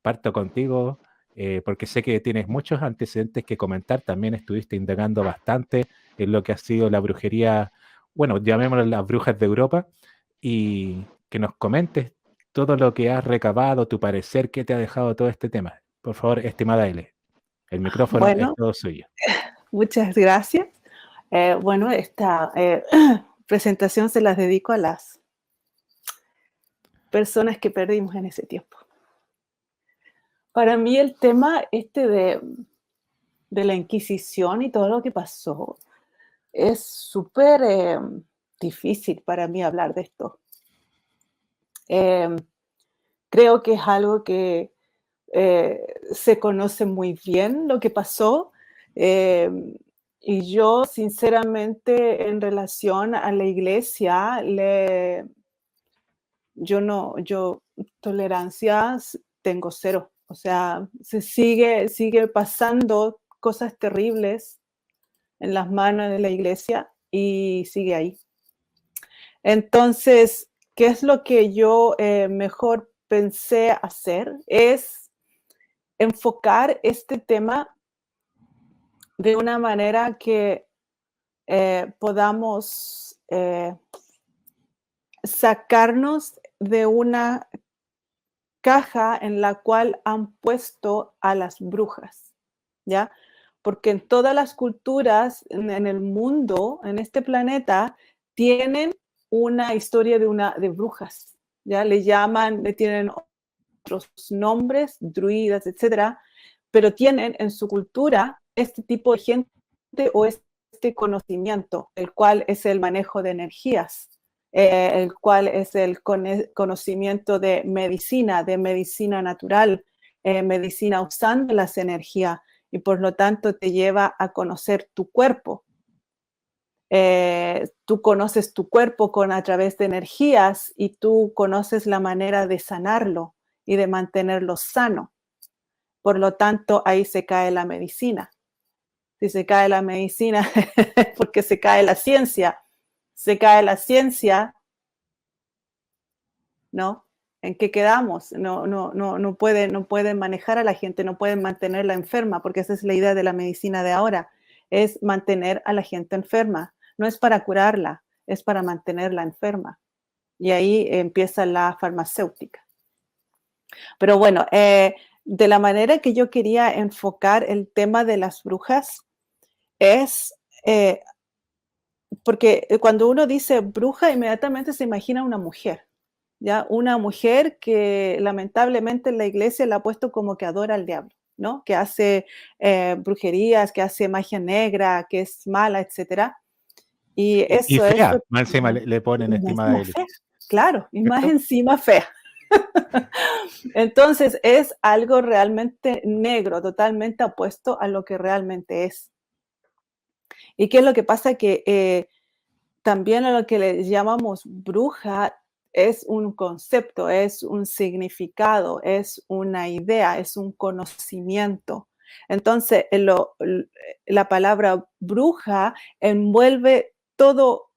parto contigo, porque sé que tienes muchos antecedentes que comentar. También estuviste indagando bastante en lo que ha sido la brujería, bueno, llamémoslo las brujas de Europa, y que nos comentes todo lo que has recabado, tu parecer, qué te ha dejado todo este tema. Por favor, estimada Ele, el micrófono es Bueno, todo suyo. muchas gracias. Bueno, esta presentación se las dedico a las personas que perdimos en ese tiempo. Para mí el tema de la Inquisición y todo lo que pasó es súper difícil para mí hablar de esto. Eh, Creo que es algo que se conoce muy bien lo que pasó. eh, y yo, sinceramente, en relación a la iglesia, yo tolerancias tengo cero. O sea, sigue pasando cosas terribles en las manos de la iglesia y sigue ahí. Entonces, ¿qué es lo que yo mejor pensé hacer? Es enfocar este tema de una manera que podamos sacarnos de una caja en la cual han puesto a las brujas, ¿ya? Porque en todas las culturas en el mundo, en este planeta, tienen una historia de brujas, ¿ya? Le tienen otros nombres, druidas, etcétera, pero tienen en su cultura este tipo de gente o este conocimiento, el cual es el manejo de energías, el cual es el conocimiento de medicina natural, medicina usando las energías, y por lo tanto te lleva a conocer tu cuerpo. Tú conoces tu cuerpo a través de energías y tú conoces la manera de sanarlo y de mantenerlo sano. Por lo tanto, ahí se cae la medicina. Si se cae la medicina, porque se cae la ciencia. Se cae la ciencia, ¿no? ¿En qué quedamos? No pueden manejar a la gente, no pueden mantenerla enferma, porque esa es la idea de la medicina de ahora, es mantener a la gente enferma. No es para curarla, es para mantenerla enferma. Y ahí empieza la farmacéutica. Pero bueno, de la manera que yo quería enfocar el tema de las brujas es, porque cuando uno dice bruja, inmediatamente se imagina una mujer, ¿ya? Una mujer que lamentablemente la iglesia la ha puesto como que adora al diablo, ¿no? Que hace brujerías, que hace magia negra, que es mala, etcétera. Y Y eso es fea, más encima le ponen, más estimada encima Ele, fea, claro, y más ¿cierto? encima fea. Entonces es algo realmente negro, totalmente opuesto a lo que realmente es. ¿Y qué es lo que pasa? Que también a lo que le llamamos bruja es un concepto, es un significado, es una idea, es un conocimiento. Entonces, la palabra bruja envuelve todo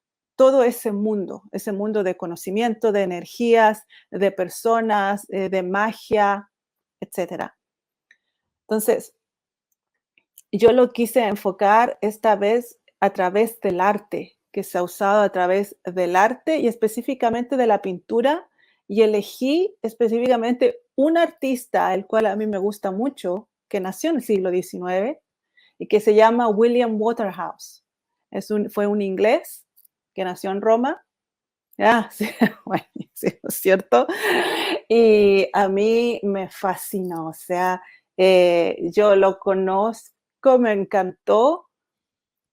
ese mundo de conocimiento, de energías, de personas, de magia, etcétera. Entonces, yo lo quise enfocar esta vez a través del arte, que se ha usado a través del arte y específicamente de la pintura, y elegí específicamente un artista, el cual a mí me gusta mucho, que nació en el siglo XIX y que se llama William Waterhouse. Fue un inglés que nació en Roma. Ah, sí, buenísimo, ¿cierto? Y a mí me fascinó, o sea, yo lo conozco, me encantó.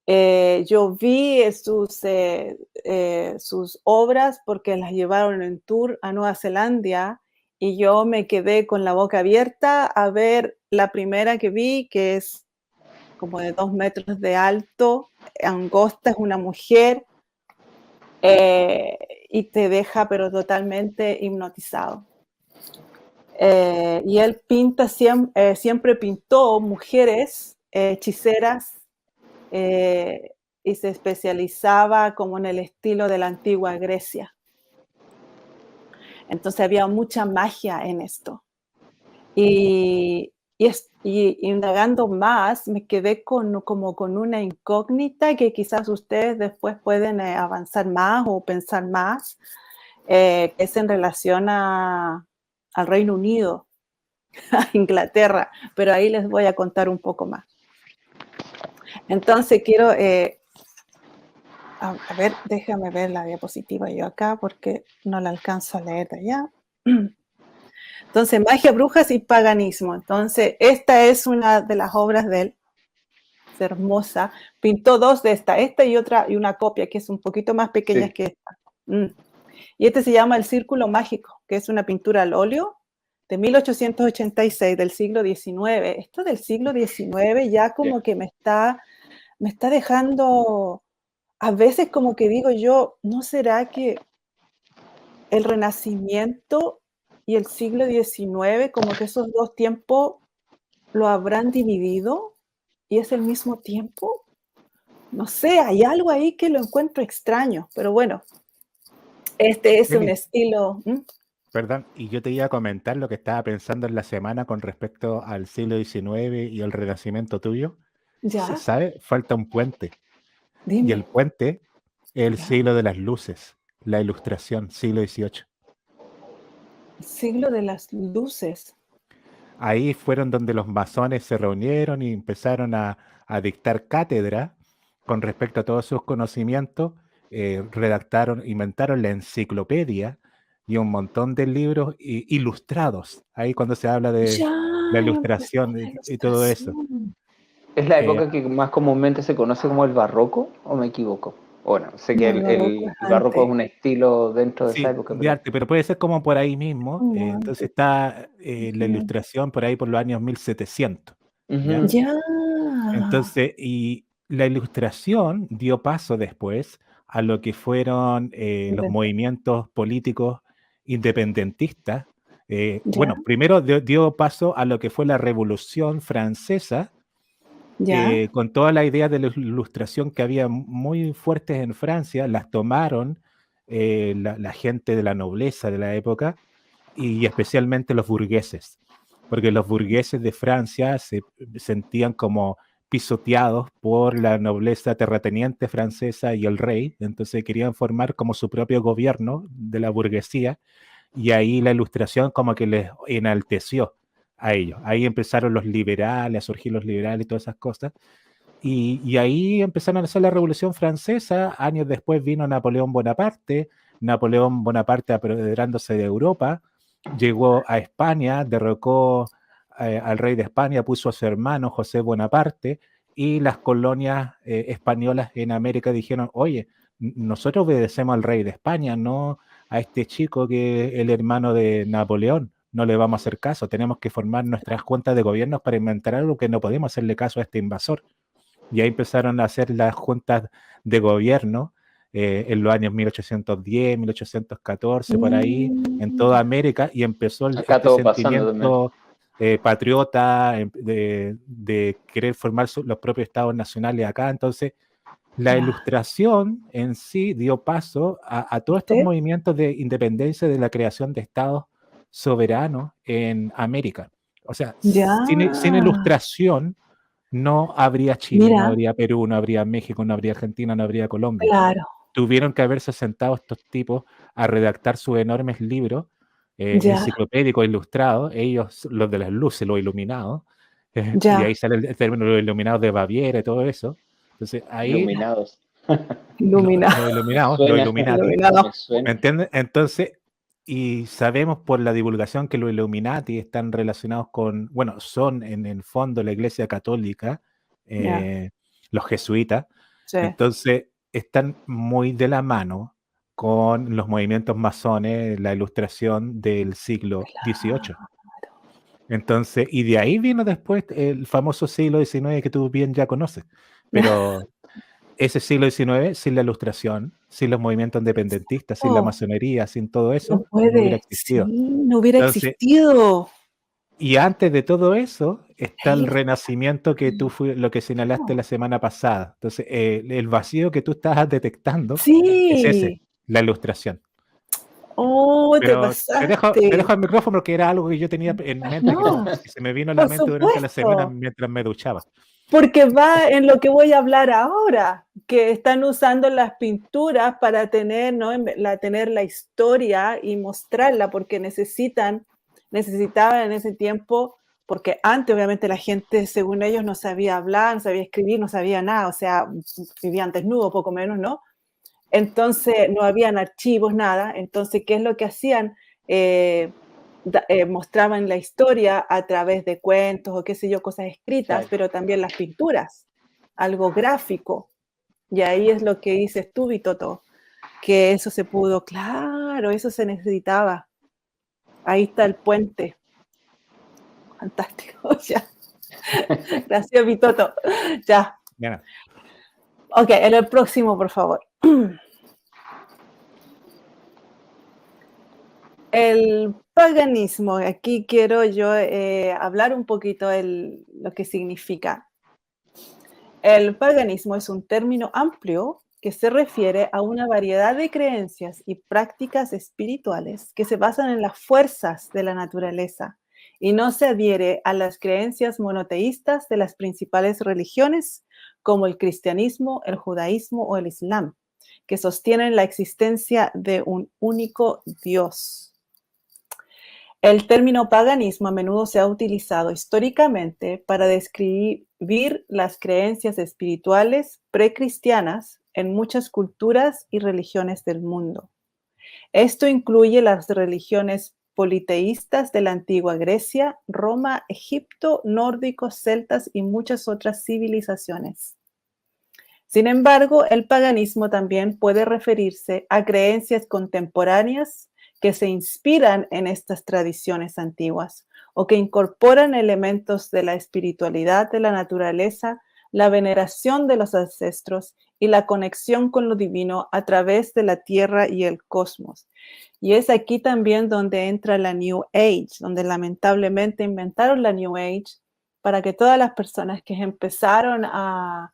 Yo vi sus obras porque las llevaron en tour a Nueva Zelanda y yo me quedé con la boca abierta a ver la primera que vi, que es como de 2 metros de alto, angosta, es una mujer, eh, y te deja pero totalmente hipnotizado. Y él siempre pintó mujeres hechiceras, y se especializaba como en el estilo de la antigua Grecia. Entonces había mucha magia en esto. Y indagando más, me quedé como con una incógnita que quizás ustedes después pueden avanzar más o pensar más, que es en relación al Reino Unido, a Inglaterra, pero ahí les voy a contar un poco más. Entonces quiero, a ver, déjame ver la diapositiva yo acá porque no la alcanzo a leer de allá. Entonces, magia, brujas y paganismo. Entonces, esta es una de las obras de él, es hermosa. Pintó dos de esta y otra, y una copia que es un poquito más pequeña Sí. que esta. Y este se llama El Círculo Mágico, que es una pintura al óleo de 1886, del siglo XIX. Esto del siglo XIX ya como que me está dejando, a veces como que digo yo, ¿no será que el Renacimiento y el siglo XIX, como que esos dos tiempos lo habrán dividido y es el mismo tiempo? No sé, hay algo ahí que lo encuentro extraño, pero bueno, este es un Eli, estilo. perdón, y yo te iba a comentar lo que estaba pensando en la semana con respecto al siglo XIX y el Renacimiento tuyo. Ya, ¿Sabes? Falta un puente. Y el dime, puente es el ya. siglo de las luces, la ilustración, siglo XVIII. Siglo de las luces. Ahí fueron donde los masones se reunieron y empezaron a dictar cátedra con respecto a todos sus conocimientos. Redactaron, inventaron la enciclopedia y un montón de libros ilustrados. Ahí cuando se habla de Ya, la pues ilustración la y todo eso. ilustración. ¿Es la Eh, época que más comúnmente se conoce como el barroco o me equivoco? Bueno, sé que No, el barroco es el barroco es antes. un estilo dentro de esa Sí, época, de pero arte, pero puede ser como por ahí mismo. Como Entonces antes. está la Ujú. ilustración por ahí por los años 1700, ¿ya? ujú, Ya, Entonces, y la ilustración dio paso después a lo que fueron los entendí. movimientos políticos independentistas. Ya, Bueno, primero dio paso a lo que fue la Revolución Francesa, ya, con toda la idea de la ilustración que había muy fuertes en Francia, las tomaron la gente de la nobleza de la época y especialmente los burgueses, porque los burgueses de Francia se sentían como pisoteados por la nobleza terrateniente francesa y el rey, entonces querían formar como su propio gobierno de la burguesía y ahí la ilustración como que les enalteció a ellos. Ahí empezaron los liberales, a surgir los liberales y todas esas cosas. Y ahí empezaron a hacer la Revolución Francesa. Años después vino Napoleón Bonaparte. Napoleón Bonaparte apoderándose de Europa. Llegó a España, derrocó al rey de España, puso a su hermano José Bonaparte. Y las colonias españolas en América dijeron, oye, nosotros obedecemos al rey de España, no a este chico que es el hermano de Napoleón. No le vamos a hacer caso, tenemos que formar nuestras juntas de gobiernos para inventar algo que no podemos hacerle caso a este invasor. Y ahí empezaron a hacer las juntas de gobierno en los años 1810, 1814, por ahí, en toda mm, América, y empezó acá este todo pasando también. sentimiento patriota de querer formar los propios estados nacionales acá. Entonces, la ya. ilustración en sí dio paso a todos estos ¿Viste? movimientos de independencia, de la creación de estados soberanos en América. O sea, Ya, sin ilustración no habría Chile, no mira, habría Perú, no habría México, no habría Argentina, no habría Colombia. claro, Tuvieron que haberse sentado estos tipos a redactar sus enormes libros ya, enciclopédicos ilustrados, ellos, los de las luces, los iluminados, y de ya, ahí sale el término los iluminados de Baviera y todo eso. Entonces ahí Iluminados. iluminado, los iluminados, los Suena, Illuminati, me iluminado. ¿me suena. entiendes? Entonces, y sabemos por la divulgación que los Illuminati están relacionados con, bueno, son en el fondo la Iglesia Católica, Ya, eh, los jesuitas, sí, entonces están muy de la mano con los movimientos masones, la ilustración del siglo XVIII. claro. Entonces, y de ahí vino después el famoso siglo XIX que tú bien ya conoces, pero ese siglo XIX, sin la ilustración, sin los movimientos independentistas, sin la Oh, masonería, sin todo no eso, no hubiera puede, sí, existido. no hubiera Entonces, existido. y antes de todo eso está el Ahí renacimiento que tú lo que señalaste la semana pasada. Entonces, el vacío que tú estás detectando es ese, sí. la ilustración. Oh, te Pero te pasaste. dejo el micrófono porque era algo que yo tenía en mente No, que se me vino a la por mente durante la semana supuesto. mientras me duchaba. Porque va en lo que voy a hablar ahora, que están usando las pinturas para tener, ¿no? Tener la historia y mostrarla, porque necesitaban en ese tiempo, porque antes obviamente la gente, según ellos, no sabía hablar, no sabía escribir, no sabía nada, o sea, vivían desnudos, poco menos, ¿no? Entonces no habían archivos, nada. Entonces, ¿qué es lo que hacían? Mostraban la historia a través de cuentos o qué sé yo, cosas escritas, Claro. pero también las pinturas, algo gráfico. Y ahí es lo que dices tú, Vitoto, que eso se pudo, claro, eso se necesitaba. Ahí está el puente. Fantástico, ya. Gracias, Vitoto. Ya. Mira, Ok, en el próximo, por favor. El paganismo, aquí quiero yo hablar un poquito lo que significa. El paganismo es un término amplio que se refiere a una variedad de creencias y prácticas espirituales que se basan en las fuerzas de la naturaleza y no se adhiere a las creencias monoteístas de las principales religiones como el cristianismo, el judaísmo o el islam, que sostienen la existencia de un único Dios. El término paganismo a menudo se ha utilizado históricamente para describir las creencias espirituales precristianas en muchas culturas y religiones del mundo. Esto incluye las religiones politeístas de la antigua Grecia, Roma, Egipto, nórdicos, celtas y muchas otras civilizaciones. Sin embargo, el paganismo también puede referirse a creencias contemporáneas que se inspiran en estas tradiciones antiguas o que incorporan elementos de la espiritualidad de la naturaleza, la veneración de los ancestros y la conexión con lo divino a través de la tierra y el cosmos. Y es aquí también donde entra la New Age, donde lamentablemente inventaron la New Age para que todas las personas que empezaron a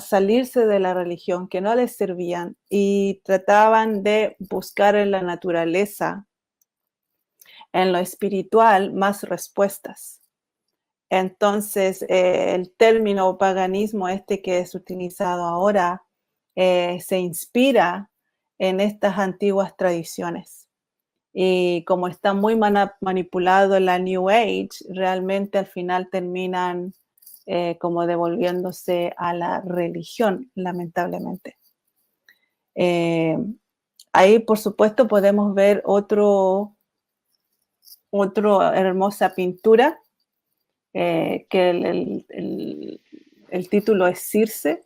salirse de la religión que no les servían y trataban de buscar en la naturaleza, en lo espiritual, más respuestas. Entonces, el término paganismo que es utilizado ahora se inspira en estas antiguas tradiciones. Y como está muy manipulado en la New Age, realmente al final terminan como devolviéndose a la religión, lamentablemente. Ahí, por supuesto, podemos ver otra hermosa pintura, que el título es Circe,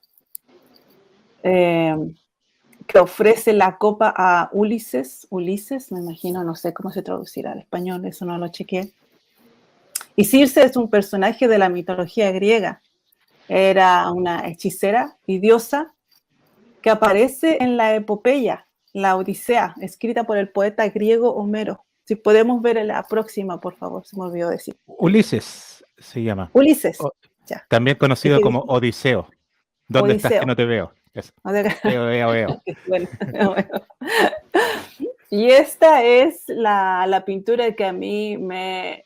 que ofrece la copa a Ulises, me imagino, no sé cómo se traducirá al español, eso no lo chequeé. Y Circe es un personaje de la mitología griega. Era una hechicera y diosa que aparece en la epopeya, la Odisea, escrita por el poeta griego Homero. Si podemos ver la próxima, por favor, se me olvidó decir. Ulises se llama. Ulises, O- ya. También conocido como Odiseo. ¿Dónde estás que Odiseo. no te veo? Eso. Veo. Bueno, bueno. Y esta es la pintura que a mí me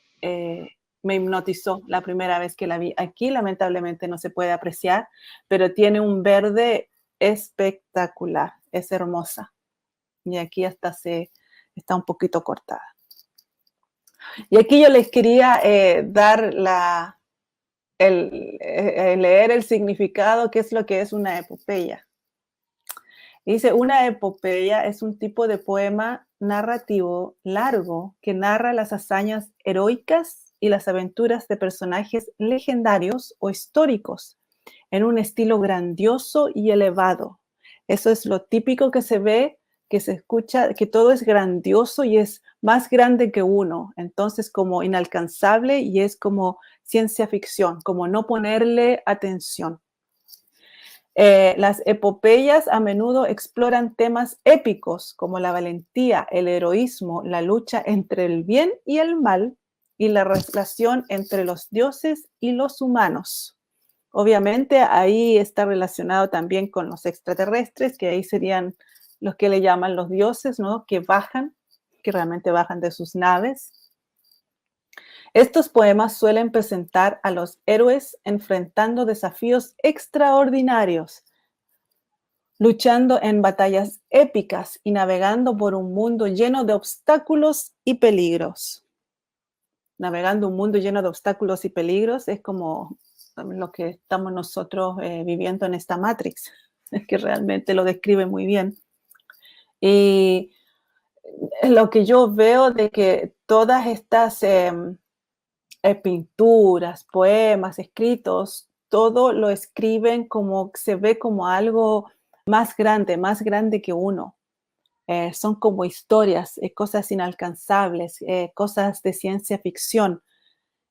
hipnotizó la primera vez que la vi. Aquí lamentablemente no se puede apreciar, pero tiene un verde espectacular, es hermosa. Y aquí hasta está un poquito cortada. Y aquí yo les quería dar leer el significado, qué es lo que es una epopeya. Dice, una epopeya es un tipo de poema narrativo largo que narra las hazañas heroicas y las aventuras de personajes legendarios o históricos en un estilo grandioso y elevado. Eso es lo típico que se ve, que se escucha, que todo es grandioso y es más grande que uno. Entonces, como inalcanzable y es como ciencia ficción, como no ponerle atención. Las epopeyas a menudo exploran temas épicos como la valentía, el heroísmo, la lucha entre el bien y el mal y la relación entre los dioses y los humanos. Obviamente ahí está relacionado también con los extraterrestres, que ahí serían los que le llaman los dioses, ¿no? Que realmente bajan de sus naves. Estos poemas suelen presentar a los héroes enfrentando desafíos extraordinarios, luchando en batallas épicas y navegando por un mundo lleno de obstáculos y peligros. Navegando un mundo lleno de obstáculos y peligros es como lo que estamos nosotros viviendo en esta Matrix, es que realmente lo describe muy bien. Y lo que yo veo de que todas estas pinturas, poemas, escritos, todo lo escriben como, se ve como algo más grande que uno. Son como historias, cosas inalcanzables, cosas de ciencia ficción.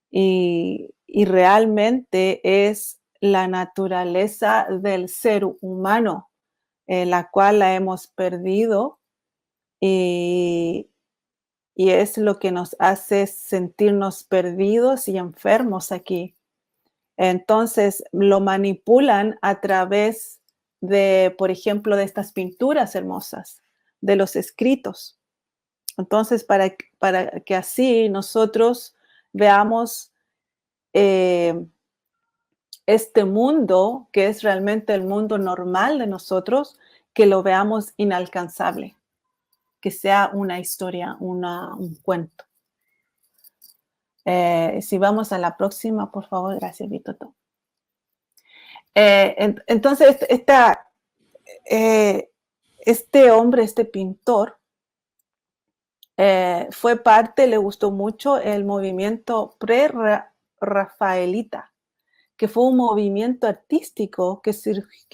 Y realmente es la naturaleza del ser humano, la cual la hemos perdido y es lo que nos hace sentirnos perdidos y enfermos aquí. Entonces, lo manipulan a través de, por ejemplo, de estas pinturas hermosas, de los escritos. Entonces, para que así nosotros veamos este mundo, que es realmente el mundo normal de nosotros, que lo veamos inalcanzable, que sea una historia, un cuento. Si vamos a la próxima, por favor. Gracias, Vitoto. Entonces, este hombre, este pintor, fue parte, le gustó mucho el movimiento pre-rafaelita, que fue un movimiento artístico que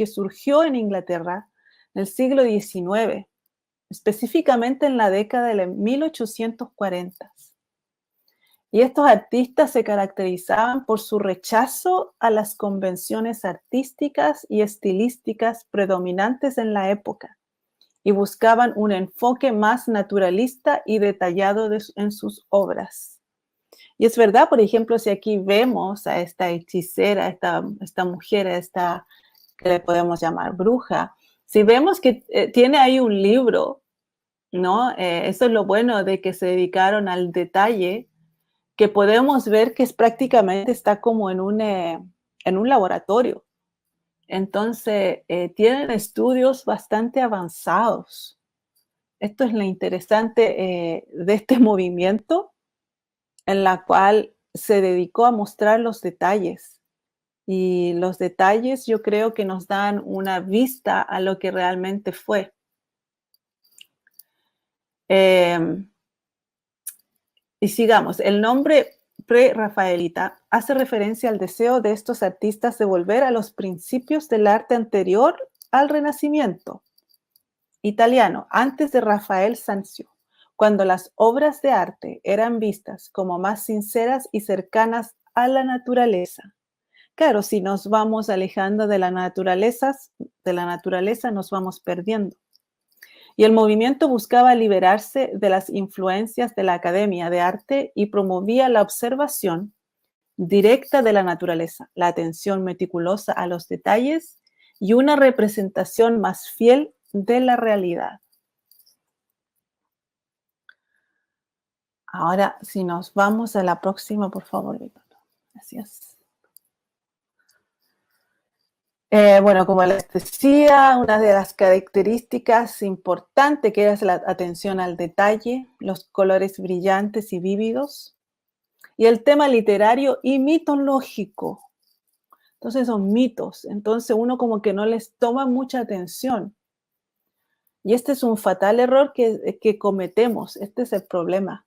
surgió en Inglaterra en el siglo XIX, específicamente en la década de 1840. Y estos artistas se caracterizaban por su rechazo a las convenciones artísticas y estilísticas predominantes en la época y buscaban un enfoque más naturalista y detallado en sus obras. Y es verdad, por ejemplo, si aquí vemos a esta hechicera, esta mujer, esta que le podemos llamar bruja, si vemos que tiene ahí un libro, ¿no? Eso es lo bueno de que se dedicaron al detalle, que podemos ver que prácticamente está como en un laboratorio. Entonces, tienen estudios bastante avanzados. Esto es lo interesante de este movimiento, en la cual se dedicó a mostrar los detalles. Y los detalles yo creo que nos dan una vista a lo que realmente fue. Y sigamos, el nombre pre-rafaelita hace referencia al deseo de estos artistas de volver a los principios del arte anterior al Renacimiento italiano, antes de Rafael Sanzio, cuando las obras de arte eran vistas como más sinceras y cercanas a la naturaleza. Claro, si nos vamos alejando de la naturaleza nos vamos perdiendo. Y el movimiento buscaba liberarse de las influencias de la Academia de Arte y promovía la observación directa de la naturaleza, la atención meticulosa a los detalles y una representación más fiel de la realidad. Ahora, si nos vamos a la próxima, por favor, Víctor. Gracias. Bueno, como les decía, una de las características importantes que es la atención al detalle, los colores brillantes y vívidos, y el tema literario y mitológico. Entonces son mitos, entonces uno como que no les toma mucha atención. Y este es un fatal error que cometemos, este es el problema.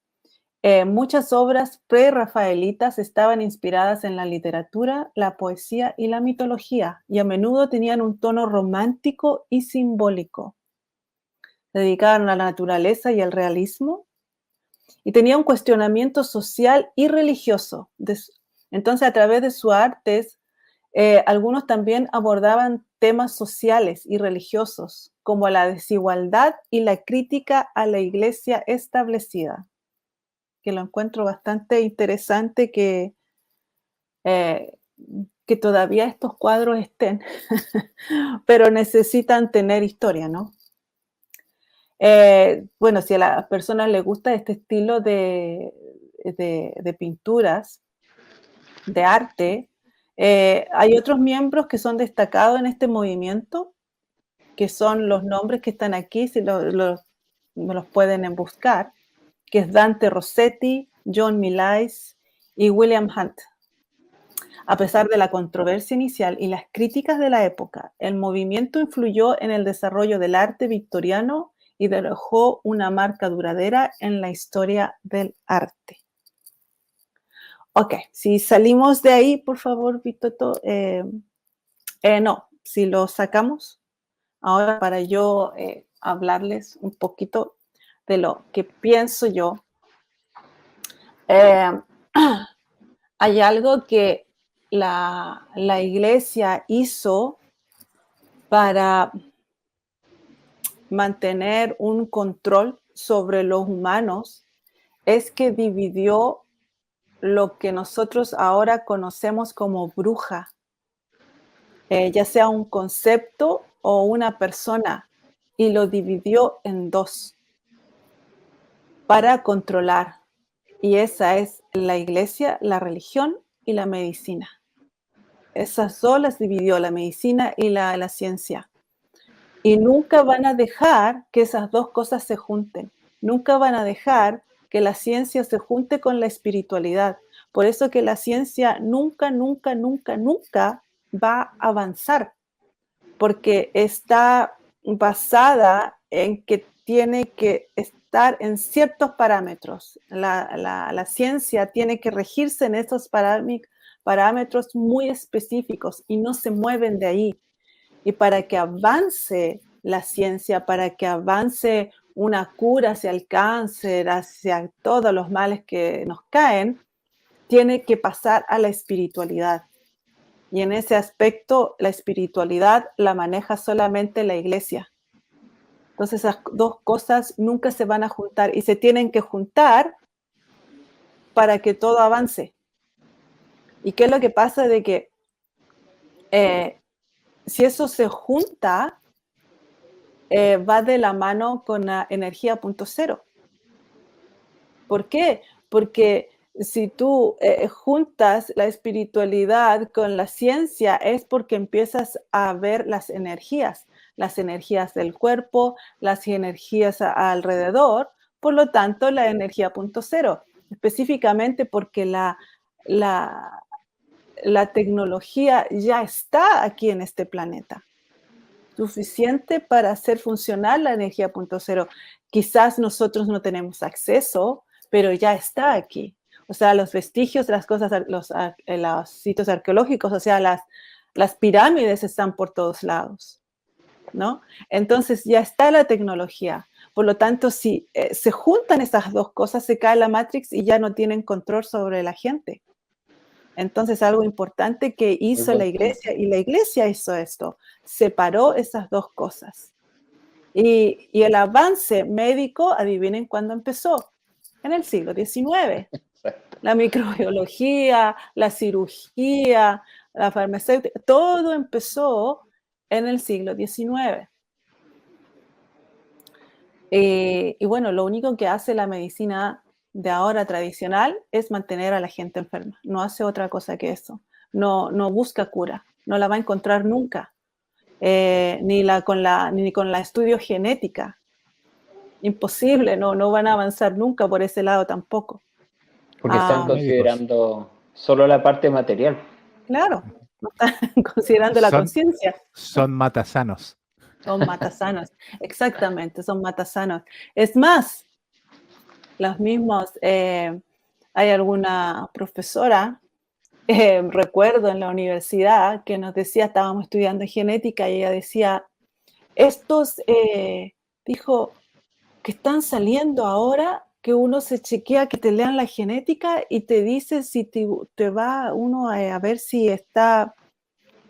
Muchas obras pre-rafaelitas estaban inspiradas en la literatura, la poesía y la mitología, y a menudo tenían un tono romántico y simbólico. Se dedicaban a la naturaleza y al realismo, y tenía un cuestionamiento social y religioso. Entonces, a través de sus artes, algunos también abordaban temas sociales y religiosos, como la desigualdad y la crítica a la iglesia establecida, que lo encuentro bastante interesante que todavía estos cuadros estén, pero necesitan tener historia, ¿no? Bueno, si a las personas les gusta este estilo de pinturas, de arte, hay otros miembros que son destacados en este movimiento, que son los nombres que están aquí, si me los pueden buscar, que es Dante Rossetti, John Millais y William Hunt. A pesar de la controversia inicial y las críticas de la época, el movimiento influyó en el desarrollo del arte victoriano y dejó una marca duradera en la historia del arte. Ok, si salimos de ahí, por favor, Vitoto. No, si lo sacamos, ahora para yo hablarles un poquito de lo que pienso yo. Hay algo que la iglesia hizo para mantener un control sobre los humanos, es que dividió lo que nosotros ahora conocemos como bruja, ya sea un concepto o una persona, y lo dividió en dos para controlar. Y esa es la iglesia, la religión y la medicina. Esas dos las dividió, la medicina y la ciencia. Y nunca van a dejar que esas dos cosas se junten. Nunca van a dejar que la ciencia se junte con la espiritualidad. Por eso que la ciencia nunca, nunca, nunca, nunca va a avanzar, porque está basada en que tiene que estar en ciertos parámetros. La ciencia tiene que regirse en esos parámetros muy específicos y no se mueven de ahí. Y para que avance la ciencia, para que avance una cura hacia el cáncer, hacia todos los males que nos caen, tiene que pasar a la espiritualidad. Y en ese aspecto, la espiritualidad la maneja solamente la iglesia. Entonces, esas dos cosas nunca se van a juntar y se tienen que juntar para que todo avance. ¿Y qué es lo que pasa? De que si eso se junta, va de la mano con la energía punto cero. ¿Por qué? Porque si tú juntas la espiritualidad con la ciencia, es porque empiezas a ver las energías del cuerpo, las energías alrededor, por lo tanto la energía punto cero, específicamente porque la tecnología ya está aquí en este planeta, suficiente para hacer funcionar la energía punto cero. Quizás nosotros no tenemos acceso, pero ya está aquí. O sea, los vestigios, las cosas, los sitios arqueológicos, o sea, las pirámides están por todos lados, ¿no? Entonces ya está la tecnología. Por lo tanto, si se juntan esas dos cosas, se cae la Matrix y ya no tienen control sobre la gente. Entonces, algo importante que hizo la iglesia, y la iglesia hizo esto, separó esas dos cosas. Y el avance médico, adivinen cuándo empezó, en el siglo XIX. La microbiología, la cirugía, la farmacéutica, todo empezó en el siglo XIX. Y bueno, lo único que hace la medicina de ahora tradicional es mantener a la gente enferma. No hace otra cosa que eso. No busca cura. No la va a encontrar nunca. Ni con la estudio genética. Imposible. No van a avanzar nunca por ese lado tampoco. Porque están considerando solo la parte material. Claro. No están considerando la conciencia. Son matasanos. Son matasanos. Exactamente, son matasanos. Es más, los mismos, hay alguna profesora, recuerdo en la universidad, que nos decía, estábamos estudiando genética, y ella decía, estos, dijo, que están saliendo ahora, que uno se chequea, que te lean la genética y te dice si te va uno a ver si está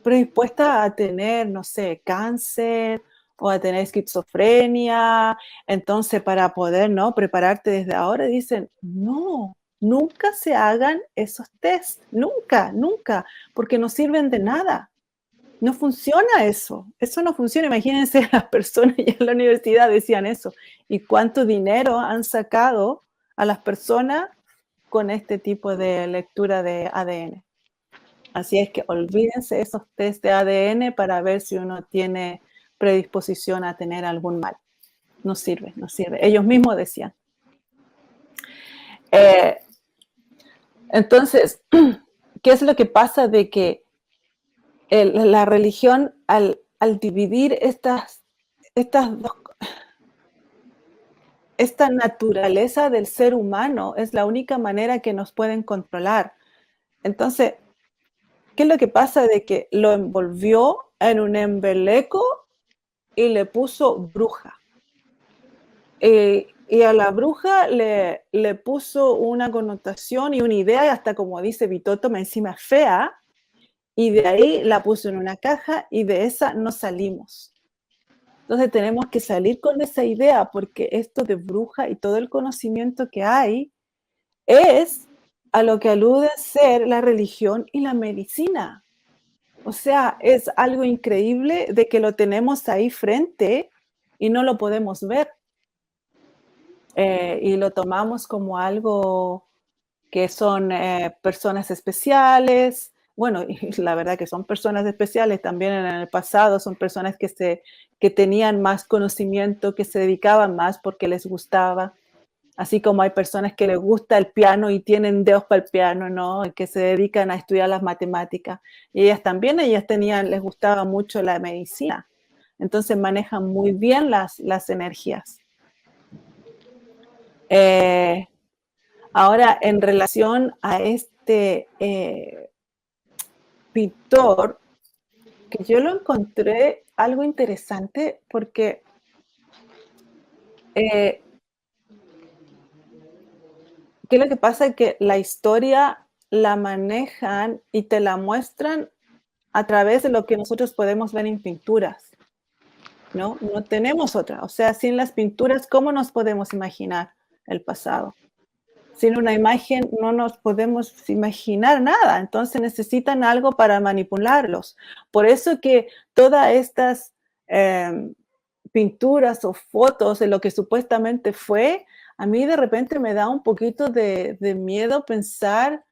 predispuesta a tener, no sé, cáncer o a tener esquizofrenia. Entonces, para poder, ¿no?, prepararte desde ahora, dicen, no, nunca se hagan esos tests, nunca, nunca, porque no sirven de nada. No funciona eso. Eso no funciona. Imagínense, las personas ya en la universidad decían eso. ¿Y cuánto dinero han sacado a las personas con este tipo de lectura de ADN? Así es que olvídense esos test de ADN para ver si uno tiene predisposición a tener algún mal. No sirve, no sirve. Ellos mismos decían. Entonces, ¿qué es lo que pasa de que la religión, al dividir esta naturaleza del ser humano, es la única manera que nos pueden controlar? Entonces, ¿qué es lo que pasa? De que lo envolvió en un embeleco y le puso bruja. Y a la bruja le puso una connotación y una idea, hasta como dice Vitótoma, encima fea, y de ahí la puso en una caja y de esa no salimos. Entonces tenemos que salir con esa idea, porque esto de bruja y todo el conocimiento que hay es a lo que alude a ser la religión y la medicina. O sea, es algo increíble de que lo tenemos ahí frente y no lo podemos ver. Y lo tomamos como algo que son personas especiales. Bueno, y la verdad que son personas especiales también en el pasado, son personas que tenían más conocimiento, que se dedicaban más porque les gustaba. Así como hay personas que les gusta el piano y tienen dedos para el piano, ¿no? Y que se dedican a estudiar las matemáticas. Y ellas también, les gustaba mucho la medicina. Entonces manejan muy bien las energías. Ahora, en relación a este pintor, que yo lo encontré algo interesante porque ¿qué es lo que pasa? Que la historia la manejan y te la muestran a través de lo que nosotros podemos ver en pinturas, ¿no? No tenemos otra. O sea, sin las pinturas, ¿cómo nos podemos imaginar el pasado? Sin una imagen no nos podemos imaginar nada, entonces necesitan algo para manipularlos. Por eso que todas estas pinturas o fotos de lo que supuestamente fue, a mí de repente me da un poquito de miedo pensar,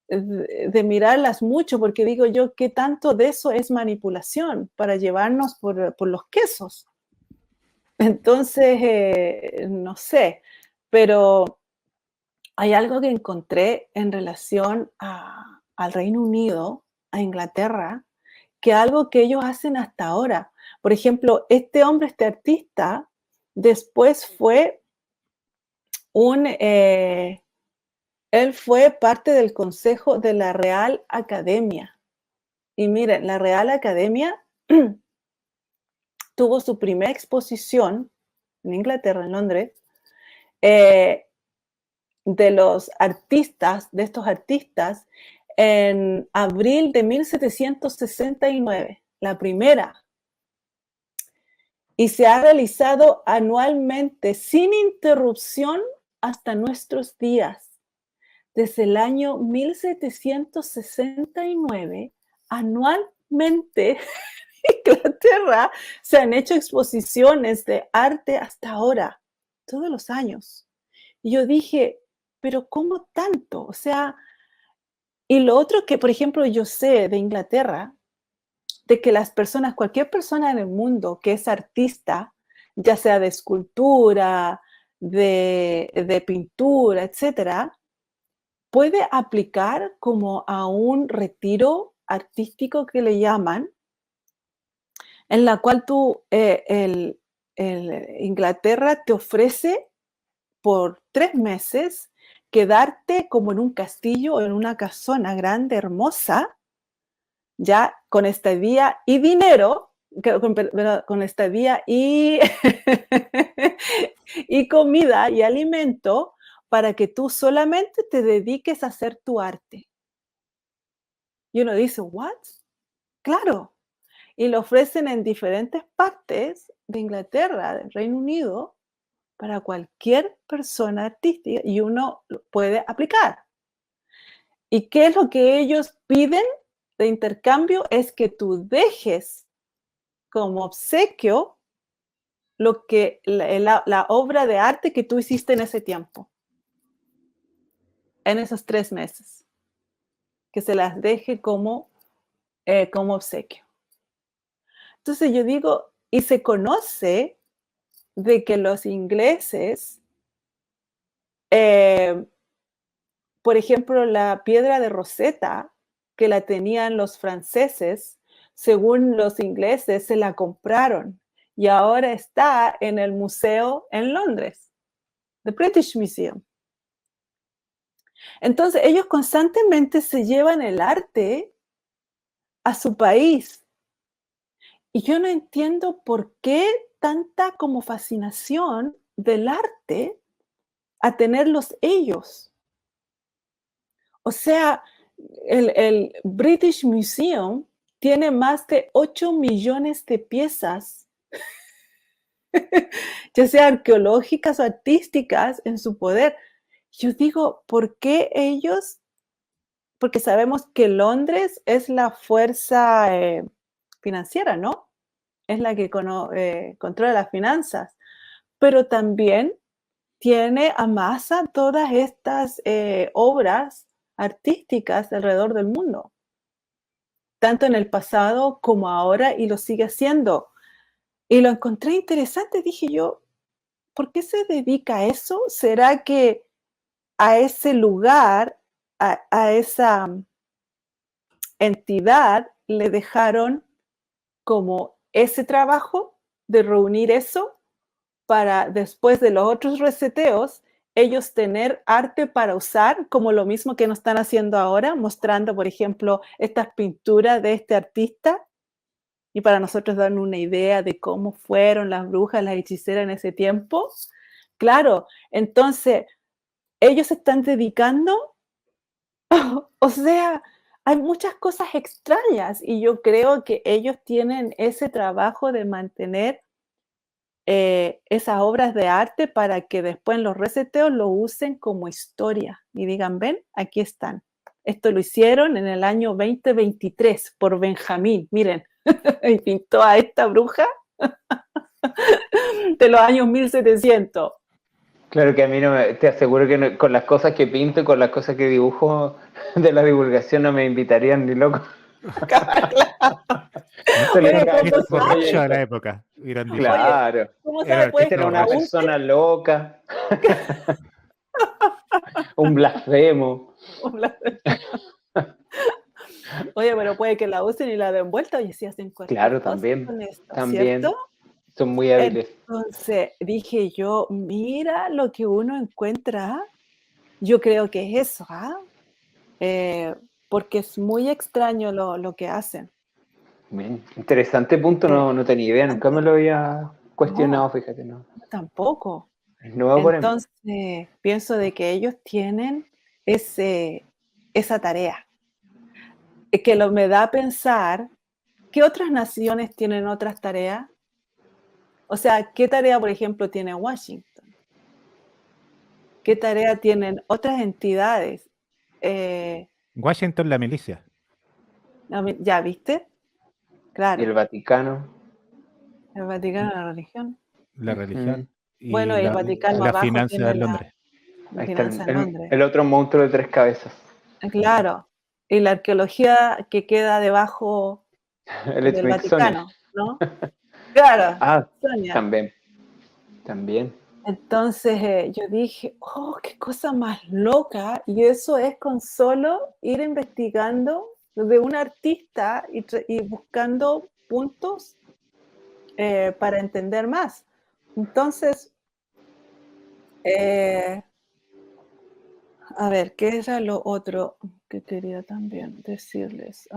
de mirarlas mucho, porque digo yo, ¿qué tanto de eso es manipulación para llevarnos por los quesos? Entonces, no sé, pero hay algo que encontré en relación al Reino Unido, a Inglaterra, que algo que ellos hacen hasta ahora. Por ejemplo, este hombre, este artista, después fue él fue parte del consejo de la Real Academia. Y miren, la Real Academia tuvo su primera exposición en Inglaterra, en Londres, de estos artistas, en abril de 1769, la primera. Y se ha realizado anualmente sin interrupción hasta nuestros días. Desde el año 1769, anualmente en Inglaterra se han hecho exposiciones de arte hasta ahora, todos los años. Y yo dije, pero ¿cómo tanto? O sea, y lo otro que, por ejemplo, yo sé de Inglaterra, de que las personas, cualquier persona en el mundo que es artista, ya sea de escultura, de pintura, etcétera, puede aplicar como a un retiro artístico que le llaman, en la cual Inglaterra te ofrece por 3 meses quedarte como en un castillo o en una casona grande, hermosa, ya con estadía y dinero, con estadía y, y comida y alimento para que tú solamente te dediques a hacer tu arte. Y uno dice, ¿what? Claro. Y lo ofrecen en diferentes partes de Inglaterra, del Reino Unido, para cualquier persona artística y uno lo puede aplicar. ¿Y qué es lo que ellos piden? de intercambio es que tú dejes como obsequio lo que la obra de arte que tú hiciste en ese tiempo, en esos 3 meses, que se las deje como obsequio. Entonces yo digo, y se conoce de que los ingleses, por ejemplo, la piedra de Rosetta, que la tenían los franceses, según los ingleses, se la compraron y ahora está en el museo en Londres, the British Museum. Entonces, ellos constantemente se llevan el arte a su país. Y yo no entiendo por qué tanta como fascinación del arte a tenerlos ellos. O sea, el British Museum tiene más de 8 millones de piezas, ya sea arqueológicas o artísticas, en su poder. Yo digo, ¿por qué ellos? Porque sabemos que Londres es la fuerza financiera, ¿no? Es la que controla las finanzas, pero también amasa todas estas obras artísticas alrededor del mundo, tanto en el pasado como ahora, y lo sigue haciendo. Y lo encontré interesante, dije yo, ¿por qué se dedica a eso? ¿Será que a ese lugar, a esa entidad, le dejaron como ese trabajo de reunir eso para después de los otros reseteos, ellos tener arte para usar, como lo mismo que nos están haciendo ahora, mostrando, por ejemplo, estas pinturas de este artista, y para nosotros darnos una idea de cómo fueron las brujas, las hechiceras en ese tiempo? Claro, entonces, ellos se están dedicando, o sea, hay muchas cosas extrañas, y yo creo que ellos tienen ese trabajo de mantener esas obras de arte para que después en los reseteos lo usen como historia y digan, ven, aquí están. Esto lo hicieron en el año 2023 por Benjamín, miren, y pintó a esta bruja de los años 1700. Claro que a mí te aseguro que con las cosas que pinto y con las cosas que dibujo de la divulgación no me invitarían ni loco. Oye, Es borracho de la época. Claro. Oye, ¿cómo sabe? Pues, era una persona loca. Un blasfemo. Oye, pero puede que la usen y la den vuelta y si hacen cualquier claro, cosa también, con esto, también. ¿cierto? Son muy hábiles. Entonces dije yo, mira lo que uno encuentra. Yo creo que es eso, porque es muy extraño lo que hacen. Bien, interesante punto, no tenía idea, nunca me lo había cuestionado, No, fíjate, no. tampoco. Es nuevo por mí. Entonces pienso de que ellos tienen esa tarea, que me da a pensar, ¿qué otras naciones tienen otras tareas? O sea, ¿qué tarea, por ejemplo, tiene Washington? ¿Qué tarea tienen otras entidades? Washington, la milicia. ¿Ya viste? Claro. Y el Vaticano. El Vaticano, la religión. La religión. Y Bueno, y el Vaticano la abajo finanza tiene de Londres. la Ahí está finanza en Londres. el otro monstruo de 3 cabezas. Claro. Y la arqueología que queda debajo El del Smithsonian. Vaticano, ¿no? Claro. Ah, Sonia. También. Entonces yo dije, oh, qué cosa más loca. Y eso es con solo ir investigando de un artista y buscando puntos para entender más. Entonces, a ver, ¿qué era lo otro que quería también decirles?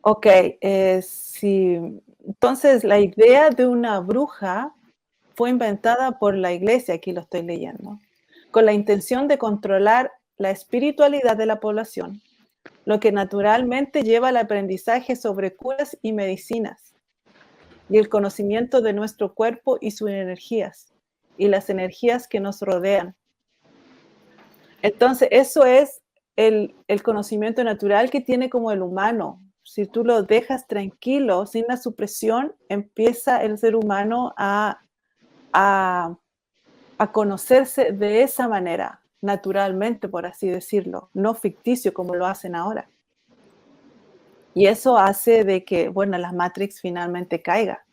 Ok, sí. Entonces la idea de una bruja fue inventada por la iglesia, aquí lo estoy leyendo, con la intención de controlar la espiritualidad de la población, lo que naturalmente lleva al aprendizaje sobre curas y medicinas y el conocimiento de nuestro cuerpo y sus energías, y las energías que nos rodean. Entonces, eso es el conocimiento natural que tiene como el humano. Si tú lo dejas tranquilo, sin la supresión, empieza el ser humano a conocerse de esa manera, naturalmente, por así decirlo, no ficticio como lo hacen ahora. Y eso hace de que, bueno, la Matrix finalmente caiga.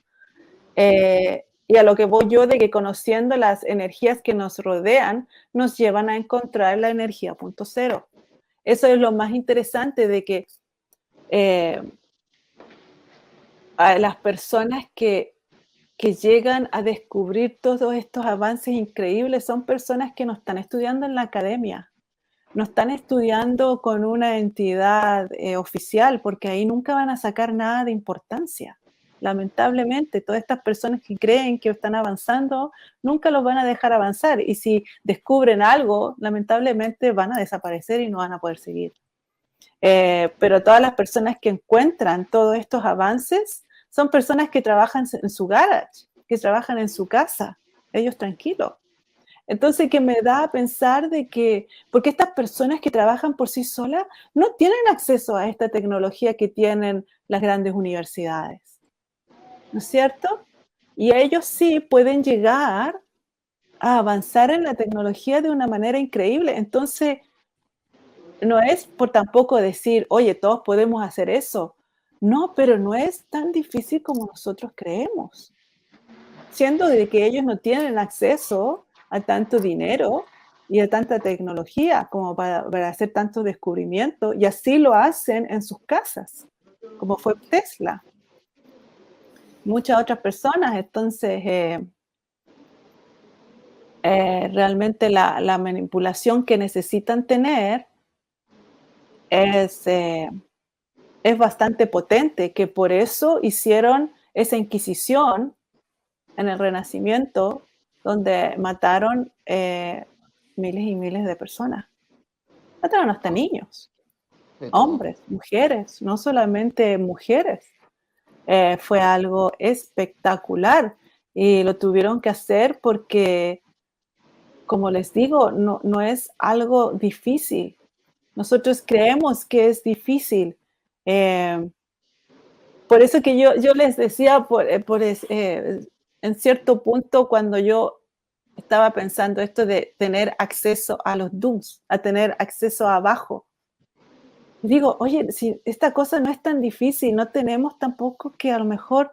Y a lo que voy yo de que conociendo las energías que nos rodean, nos llevan a encontrar la energía punto cero. Eso es lo más interesante de que a las personas que llegan a descubrir todos estos avances increíbles son personas que no están estudiando en la academia, no están estudiando con una entidad oficial, porque ahí nunca van a sacar nada de importancia. Lamentablemente, todas estas personas que creen que están avanzando, nunca los van a dejar avanzar. Y si descubren algo, lamentablemente van a desaparecer y no van a poder seguir. Pero todas las personas que encuentran todos estos avances son personas que trabajan en su garage, que trabajan en su casa, ellos tranquilos. Entonces, que me da a pensar de que, porque estas personas que trabajan por sí solas no tienen acceso a esta tecnología que tienen las grandes universidades, ¿no es cierto? Y ellos sí pueden llegar a avanzar en la tecnología de una manera increíble. Entonces, no es por tampoco decir, oye, todos podemos hacer eso. No, pero no es tan difícil como nosotros creemos. Siendo de que ellos no tienen acceso a tanto dinero y a tanta tecnología como para hacer tanto descubrimiento, y así lo hacen en sus casas, como fue Tesla. Muchas otras personas, entonces, realmente la manipulación que necesitan tener es bastante potente, que por eso hicieron esa inquisición en el Renacimiento, donde mataron miles y miles de personas. Mataron hasta niños, hombres, mujeres, no solamente mujeres. Fue algo espectacular y lo tuvieron que hacer porque, como les digo, no es algo difícil. Nosotros creemos que es difícil. Por eso que yo les decía, en cierto punto, cuando yo estaba pensando esto de tener acceso a los dooms, a tener acceso abajo. Digo, oye, si esta cosa no es tan difícil, no tenemos tampoco que a lo mejor...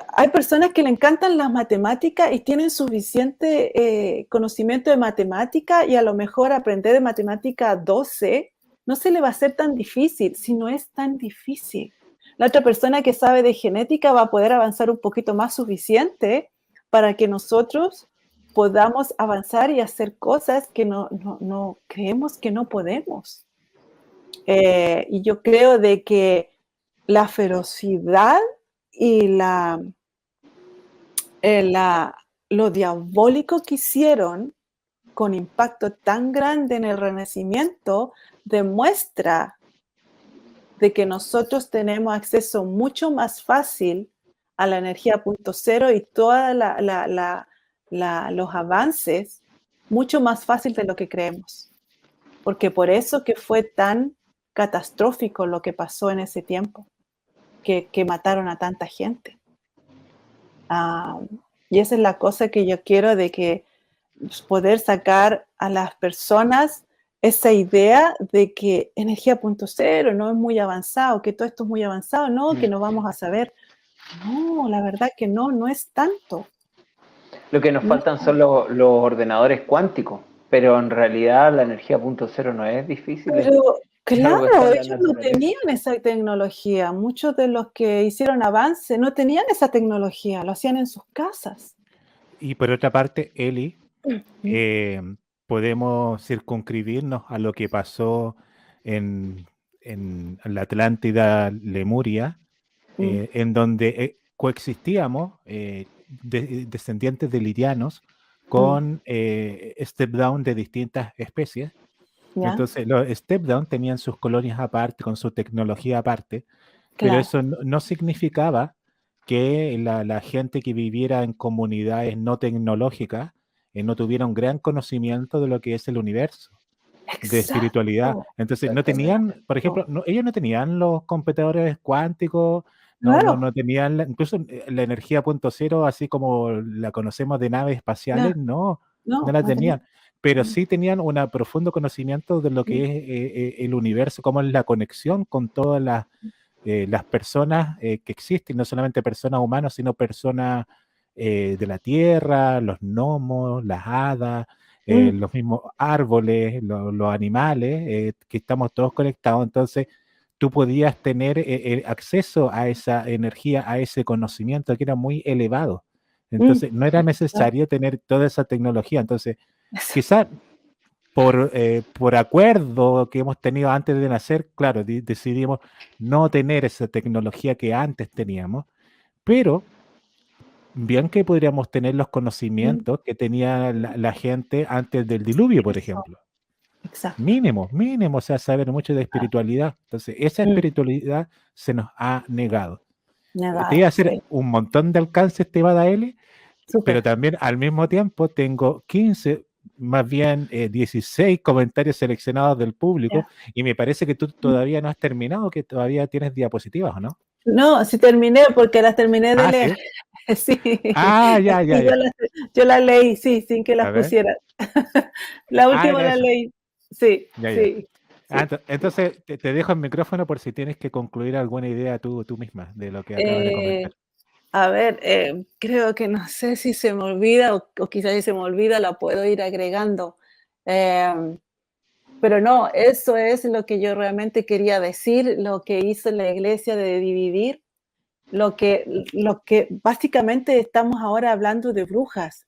hay personas que le encantan las matemáticas y tienen suficiente conocimiento de matemática y a lo mejor aprender de matemática 12 no se le va a hacer tan difícil, si no es tan difícil. La otra persona que sabe de genética va a poder avanzar un poquito más suficiente para que nosotros podamos avanzar y hacer cosas que no creemos que no podemos. Y yo creo de que la ferocidad y lo diabólico que hicieron con impacto tan grande en el Renacimiento demuestra de que nosotros tenemos acceso mucho más fácil a la energía punto cero y todos los avances mucho más fácil de lo que creemos. Porque por eso que fue tan catastrófico lo que pasó en ese tiempo, que mataron a tanta gente. Y esa es la cosa que yo quiero, de que poder sacar a las personas esa idea de que energía punto cero no es muy avanzado, que todo esto es muy avanzado, no, que no vamos a saber. No, la verdad que no es tanto. Lo que nos faltan son los ordenadores cuánticos, pero en realidad la energía punto cero no es difícil. Pero claro, ellos no tenían esa tecnología. Muchos de los que hicieron avance no tenían esa tecnología, lo hacían en sus casas. Y por otra parte, Eli, podemos circunscribirnos a lo que pasó en la Atlántida Lemuria, en donde coexistíamos descendientes de lirianos con step down de distintas especies. ¿Ya? Entonces los step down tenían sus colonias aparte, con su tecnología aparte, claro. Pero eso no significaba que la gente que viviera en comunidades no tecnológicas no tuviera un gran conocimiento de lo que es el universo, de espiritualidad. Exacto, Entonces, no tenían, por ejemplo, exacto. ellos no tenían los computadores cuánticos, Claro, no tenían, incluso la energía punto cero, así como la conocemos de naves ya, espaciales, no no, la no tenía. tenían, pero Mm, sí tenían un profundo conocimiento de lo mm, que es el universo, cómo es la conexión con todas las personas que existen, no solamente personas humanas, sino personas de la tierra, los gnomos, las hadas, mm, los mismos árboles, los animales, que estamos todos conectados. Entonces, tú podías tener acceso a esa energía, a ese conocimiento que era muy elevado. mm, Entonces, no era exacto. necesario tener toda esa tecnología. Entonces, quizás por acuerdo que hemos tenido antes de nacer, claro, decidimos no tener esa tecnología que antes teníamos, pero bien que podríamos tener los Mm, conocimientos que tenía la gente antes del diluvio, por eso, ejemplo. exacto. Mínimo, mínimo, o sea, saber mucho de Ah, espiritualidad. Entonces, esa mm, espiritualidad se nos ha negado. Te iba a negado, hacer sí, un montón de alcance, Estebada L, pero súper. también al mismo tiempo tengo 15, más bien 16 comentarios seleccionados del público Ya. y me parece que tú Mm. todavía no has terminado, que todavía tienes diapositivas, ¿o no? No, sí terminé porque las terminé de Ah, leer. sí. Sí, Ah, ya, ya, sí, ya. yo la leí, sí, sin que las A ver. pusieran. La Ah, última era la eso. leí. Sí, Ya, ya. sí, Ah, sí. entonces te dejo el micrófono por si tienes que concluir alguna idea tú misma de lo que acabas de comentar. Eh, a ver, creo que no sé si se me olvida o quizás si se me olvida la puedo ir agregando. Em, pero no, eso es lo que yo realmente quería decir, lo que hizo la iglesia de dividir, lo que básicamente estamos ahora hablando de brujas,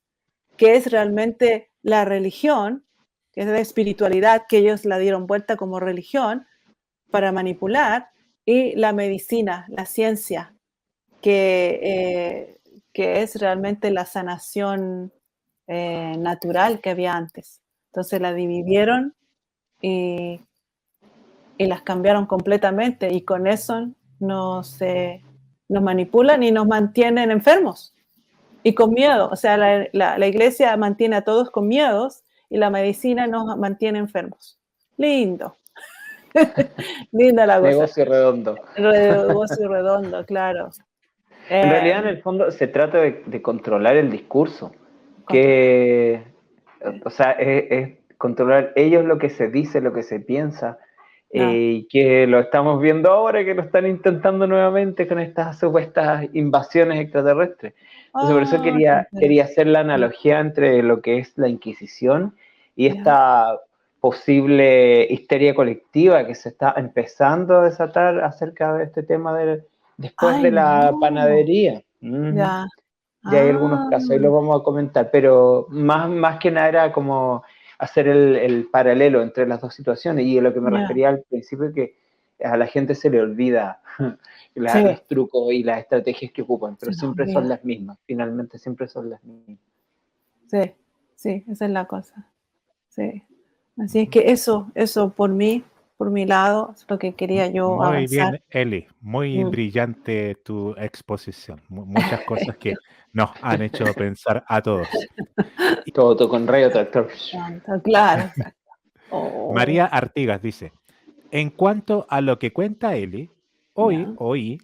que es realmente la religión, que es la espiritualidad, que ellos la dieron vuelta como religión para manipular, y la medicina, la ciencia, que es realmente la sanación natural que había antes. Entonces la dividieron y, y las cambiaron completamente y con eso nos manipulan y nos mantienen enfermos y con miedo. O sea, la iglesia mantiene a todos con miedos y la medicina nos mantiene enfermos. Lindo. Linda la cosa. Negocio redondo. Negocio redondo, claro. En realidad, Eh, en el fondo, se trata de controlar el discurso, controlar. que, Sí. o sea, es controlar ellos lo que se dice, lo que se piensa, No. y que lo estamos viendo ahora, que lo están intentando nuevamente con estas supuestas invasiones extraterrestres. Entonces, por eso Oh, qué quería hacer la interesante. analogía entre lo que es la Inquisición y Ya. esta posible histeria colectiva que se está empezando a desatar acerca de este tema después Ay, de la no. panadería. Ujú. Ya. Ya hay algunos Ah, casos, ahí los vamos a comentar, pero más que nada era como hacer el paralelo entre las dos situaciones y a lo que me ya. refería al principio que a la gente se le olvida Sí, los trucos y las estrategias que ocupan, pero se nos siempre son olvida. las mismas, finalmente siempre son las mismas. Sí, sí, esa es la cosa. Sí. Así es que eso por mi lado, es lo que quería yo Muy avanzar. bien, Eli, muy Mm. brillante tu exposición. Muchas cosas que nos han hecho pensar a todos. Y Todo con rayo tractor. Claro, exacto. Oh, María Artigas dice, en cuanto a lo que cuenta Eli, hoy ya. oí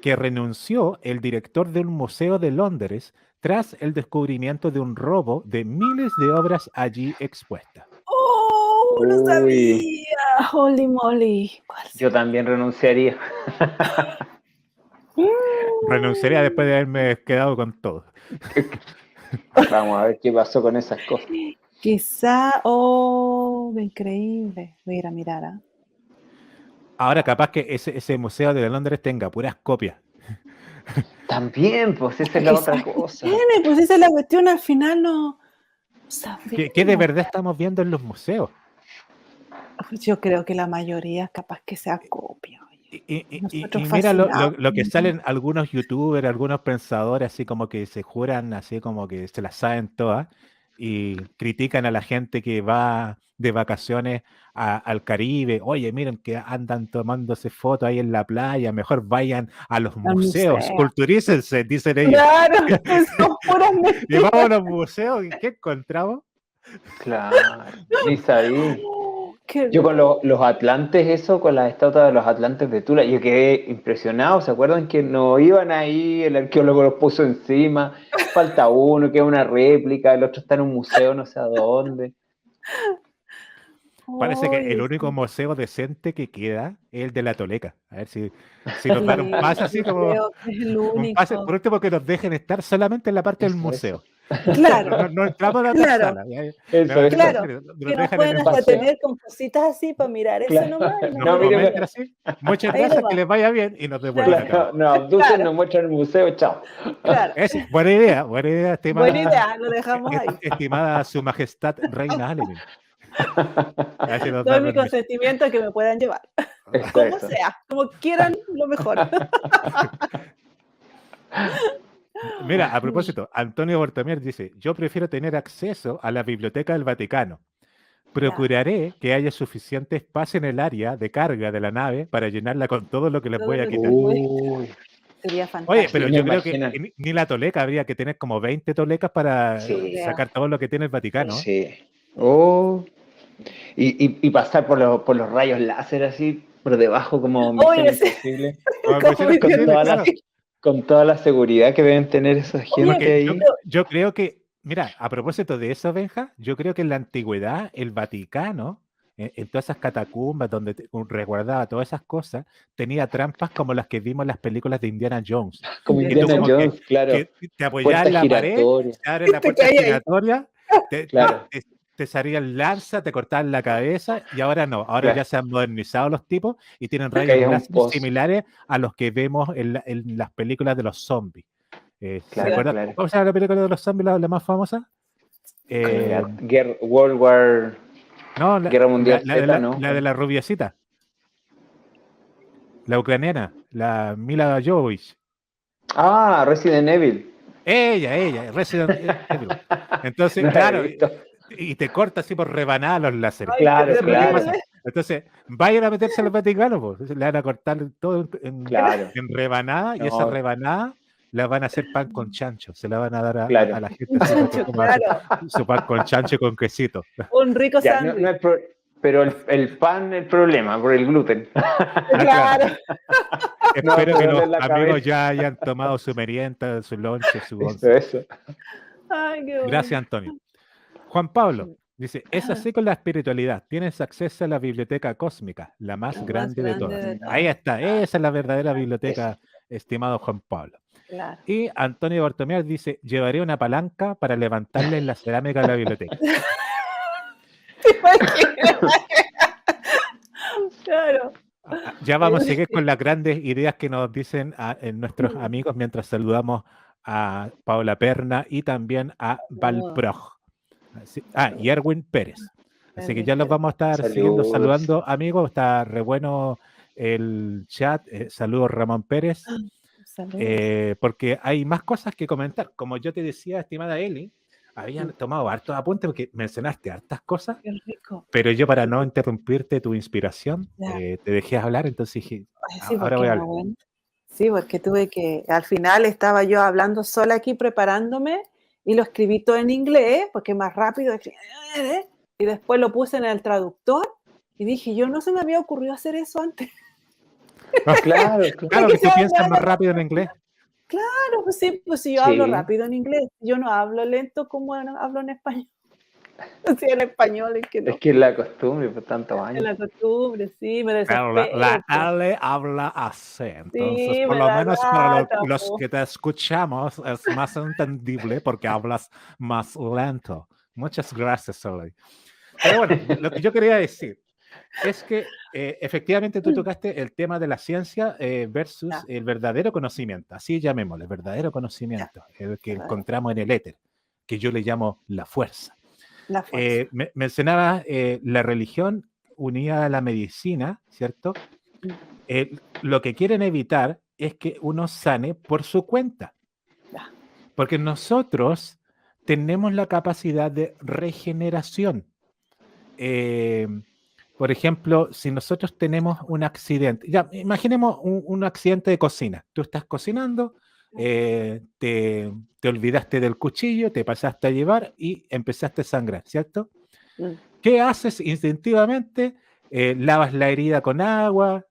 que renunció el director de un museo de Londres tras el descubrimiento de un robo de miles de obras allí expuestas. Oh, no Uy, sabía. Holy moly. ¿Cuál yo será? también renunciaría. Renunciaría después de haberme quedado con todo. Vamos a ver qué pasó con esas cosas. Quizá, oh, increíble. Voy a ir a mirar, ¿ah? Ahora capaz que ese museo de Londres tenga puras copias. También, pues esa es la Quizás otra cosa. tiene, pues esa es la cuestión, al final no ¿Qué de sabemos. verdad estamos viendo en los museos? Pues yo creo que la mayoría capaz que sea copia, oye. Nosotros Y mira fascinados. lo que salen algunos youtubers, algunos pensadores así como que se juran, así como que se las saben todas. y critican a la gente que va de vacaciones al Caribe. Oye, miren que andan tomándose fotos ahí en la playa, mejor vayan a los Al museos, museo. culturícense, dicen ellos. Claro, son puras Y mentiras. vamos a los museos, ¿y qué encontramos? Claro, ni sabía. Qué Yo con los atlantes, eso, con las estatuas de los atlantes de Tula, yo quedé impresionado. ¿Se acuerdan que no iban ahí? El arqueólogo los puso encima. Falta uno, que es una réplica, el otro está en un museo, no sé a dónde. Parece que el Oye, único sí, museo decente que queda es el de la Toleca. A ver si nos dan un pase así yo como creo que es el un pase, único. por último que nos dejen estar solamente en la parte del Eso, museo. Claro, No entramos a la otra claro, sala. Me eso. imagino, claro. mire, nos Que nos dejan en pueden el hasta museo, tener con cositas así para mirar eso Claro. nomás. nos No, mire, comenten así, muchas Ahí gracias, que nomás. les vaya bien y nos devuelven a todos. claro, nos abducen, nos muestran el museo, chao. Claro. Buena idea, Buena estimada, idea, lo dejamos ahí. estimada Su Majestad Reina Alenin. A ver si nos da Doy mi permiso. consentimiento a que me puedan llevar. Como Exacto. sea, como quieran, lo mejor. Mira, a propósito, Antonio Bortomier dice, yo prefiero tener acceso a la Biblioteca del Vaticano. Procuraré que haya suficiente espacio en el área de carga de la nave para llenarla con todo lo que les Todo voy a lo que quitar. Uy, sería Oye, fantástico. pero Sí, me yo creo que imagino. ni la toleca, habría que tener como 20 tolecas para Sí, sacar todo lo que tiene el Vaticano. sí. Oh. Y pasar por los rayos láser así, por debajo como Misión Oye, sí, Imposible, Como como Misión con Imposible, toda claro. la seguridad que deben tener esa gente Oye, Porque ahí. yo creo que, mira, a propósito de eso, Benja, yo creo que en la antigüedad el Vaticano, en todas esas catacumbas donde resguardaba todas esas cosas, tenía trampas como las que vimos en las películas de Indiana Jones. Como Que tú Indiana como Jones, claro. que te apoyabas Puerta en la pared, giratoria, te abren la te puerta caí ahí. giratoria, te, claro, te, te salían lanza, te cortaban la cabeza y ahora no, ahora claro. ya se han modernizado los tipos y tienen Te rayos caes a un láser pozo. similares a los que vemos en las películas de los zombies. ¿Se Claro, acuerdan? claro. ¿Cómo se llama la película de los zombies, la más famosa? World War, No, Guerra Mundial Z, ¿no? la de la rubiecita, la ucraniana, la Mila Jovovich. Ah, Resident Evil. Ella, Resident Evil. Entonces, No la he claro, visto. y te corta así por rebanada los láseres. Ay, qué Claro, Eso es lo que claro, pasa. Entonces, vayan a meterse al Vaticano, pues. Le van a cortar todo claro. en rebanada y esa No, rebanada la van a hacer pan con chancho. Se la van a dar a claro. la gente así para que chancho, coma claro. su pan con chancho y con quesito. Un rico Ya, no sándwich. pero el pan el problema, por el gluten. Claro. No, Espero te que duele los la amigos cabeza. ya hayan tomado su merienda, su lonche, su Eso, once. eso. Ay, qué bueno. Gracias, Antonio. Juan Pablo dice, es así con la espiritualidad. Tienes acceso a la biblioteca cósmica, la más La más grande de grande todas. de Ahí todas. está, esa es la verdadera biblioteca, estimado Juan Pablo. Claro. Y Antonio Bartomier dice, llevaré una palanca para levantarle la cerámica de la biblioteca. ¿Te imaginas? Claro. Ya vamos a seguir con las grandes ideas que nos dicen nuestros amigos mientras saludamos a Paula Perna y también a Valproj. Y Erwin Pérez. Así que ya los vamos a estar siguiendo, Saludos. saludando, amigos. Está re bueno el chat. Saludos, Ramón Pérez. Saludos. Porque hay más cosas que comentar. Como yo te decía, estimada Eli, habían tomado hartos apuntes porque mencionaste hartas cosas. Qué rico. Pero yo, para no interrumpirte tu inspiración, te dejé hablar, entonces dije, Ay, sí, ahora voy a hablar. bueno. Sí, porque tuve que, al final estaba yo hablando sola aquí preparándome y lo escribí todo en inglés, porque más rápido, y después lo puse en el traductor y dije, yo no se me había ocurrido hacer eso antes. Claro, Claro que tú piensas más rápido en inglés. Claro, pues sí, pues si yo Sí. hablo rápido en inglés, yo no hablo lento como hablo en español. Sí, en español es que no. Es que es la costumbre por tantos Es años. la costumbre, sí, me Claro, desespero. la Ale habla así, entonces Sí, por me lo da menos para lata, los po. que te escuchamos es más entendible porque hablas más lento. Muchas gracias, Ale. Pero bueno, lo que yo quería decir es que efectivamente tú tocaste el tema de la ciencia versus el verdadero conocimiento, así llamémoslo, el verdadero conocimiento, el que encontramos en el éter, que yo le llamo la fuerza. La fuerza. Mencionaba la religión unida a la medicina, ¿cierto? Lo que quieren evitar es que uno sane por su cuenta. Porque nosotros tenemos la capacidad de regeneración. Por ejemplo, si nosotros tenemos un accidente, ya, imaginemos un accidente de cocina. Tú estás cocinando, te olvidaste del cuchillo, te pasaste a llevar y empezaste a sangrar, ¿cierto? ¿Qué haces instintivamente? Lavas la herida con agua.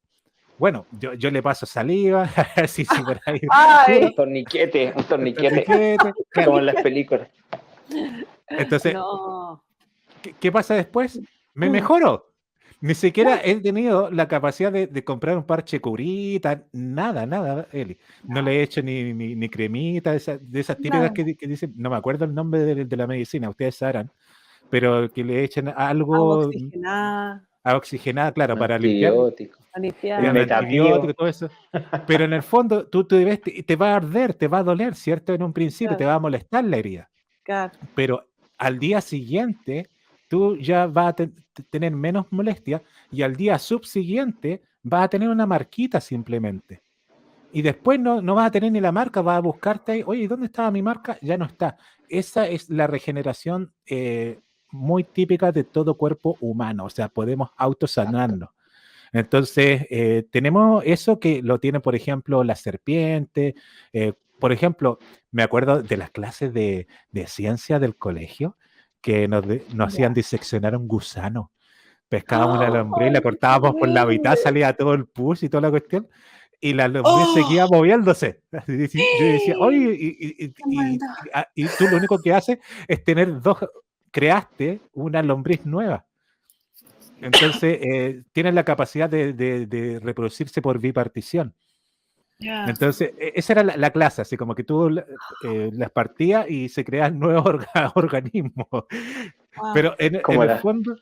Bueno, yo le paso saliva, así por ahí. Ay, Un torniquete, Claro. como en las películas. Entonces, no. ¿qué pasa después? Me mejoro. Ni siquiera he tenido la capacidad de comprar un parche curita, nada, Eli. No le he hecho ni cremita, de esas típicas Nada. que dicen, no me acuerdo el nombre de la medicina, ustedes sabrán, pero que le echen Agua algo oxigenada, a oxigenada, claro, para limpiar, Antibiótico. a limpiar. El un Metatío. antibiótico, todo eso. Pero en el fondo, tú te va a arder, te va a doler, ¿cierto? En un principio te Claro, va a molestar la herida. claro. Pero al día siguiente tú ya vas a tener menos molestia y al día subsiguiente vas a tener una marquita simplemente. Y después no vas a tener ni la marca, vas a buscarte ahí, oye, ¿dónde estaba mi marca? Ya no está. Esa es la regeneración muy típica de todo cuerpo humano, o sea, podemos autosanarnos. Entonces, tenemos eso que lo tiene, por ejemplo, la serpiente. Por ejemplo, me acuerdo de las clases de ciencia del colegio que nos hacían Ya. diseccionar un gusano. Pescábamos una lombriz, la ¡Ay, qué cortábamos por la mitad, terrible! salía todo el pus y toda la cuestión, y la lombriz ¡Oh! seguía moviéndose. Yo decía, oye, ¡Qué maldad! y tú lo único que haces es tener creaste una lombriz nueva. Entonces, tienen la capacidad de reproducirse por bipartición. Ya. Entonces, esa era la clase, así como que tú las partías y se crean nuevos organismos. Pero en Como el la, fondo,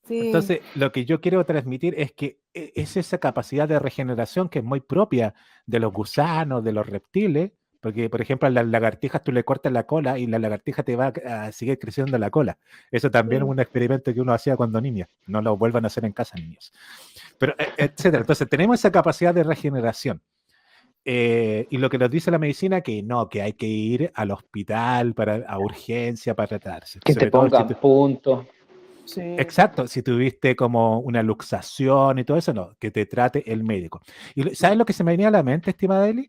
Sí. entonces, lo que yo quiero transmitir es que es esa capacidad de regeneración que es muy propia de los gusanos, de los reptiles, porque, por ejemplo, a las lagartijas tú le cortas la cola y la lagartija te va a seguir creciendo la cola. Eso también es un experimento que uno hacía cuando niña. No lo vuelvan a hacer en casa, niños. Pero, etcétera. Entonces, tenemos esa capacidad de regeneración. Y lo que nos dice la medicina, que no, que hay que ir al hospital a urgencia para tratarse. que te Sobre todo si pongan puntos. Sí. exacto, si tuviste como una luxación y todo eso, no, que te trate el médico. ¿Y sabes lo que se me venía a la mente, estimada Eli?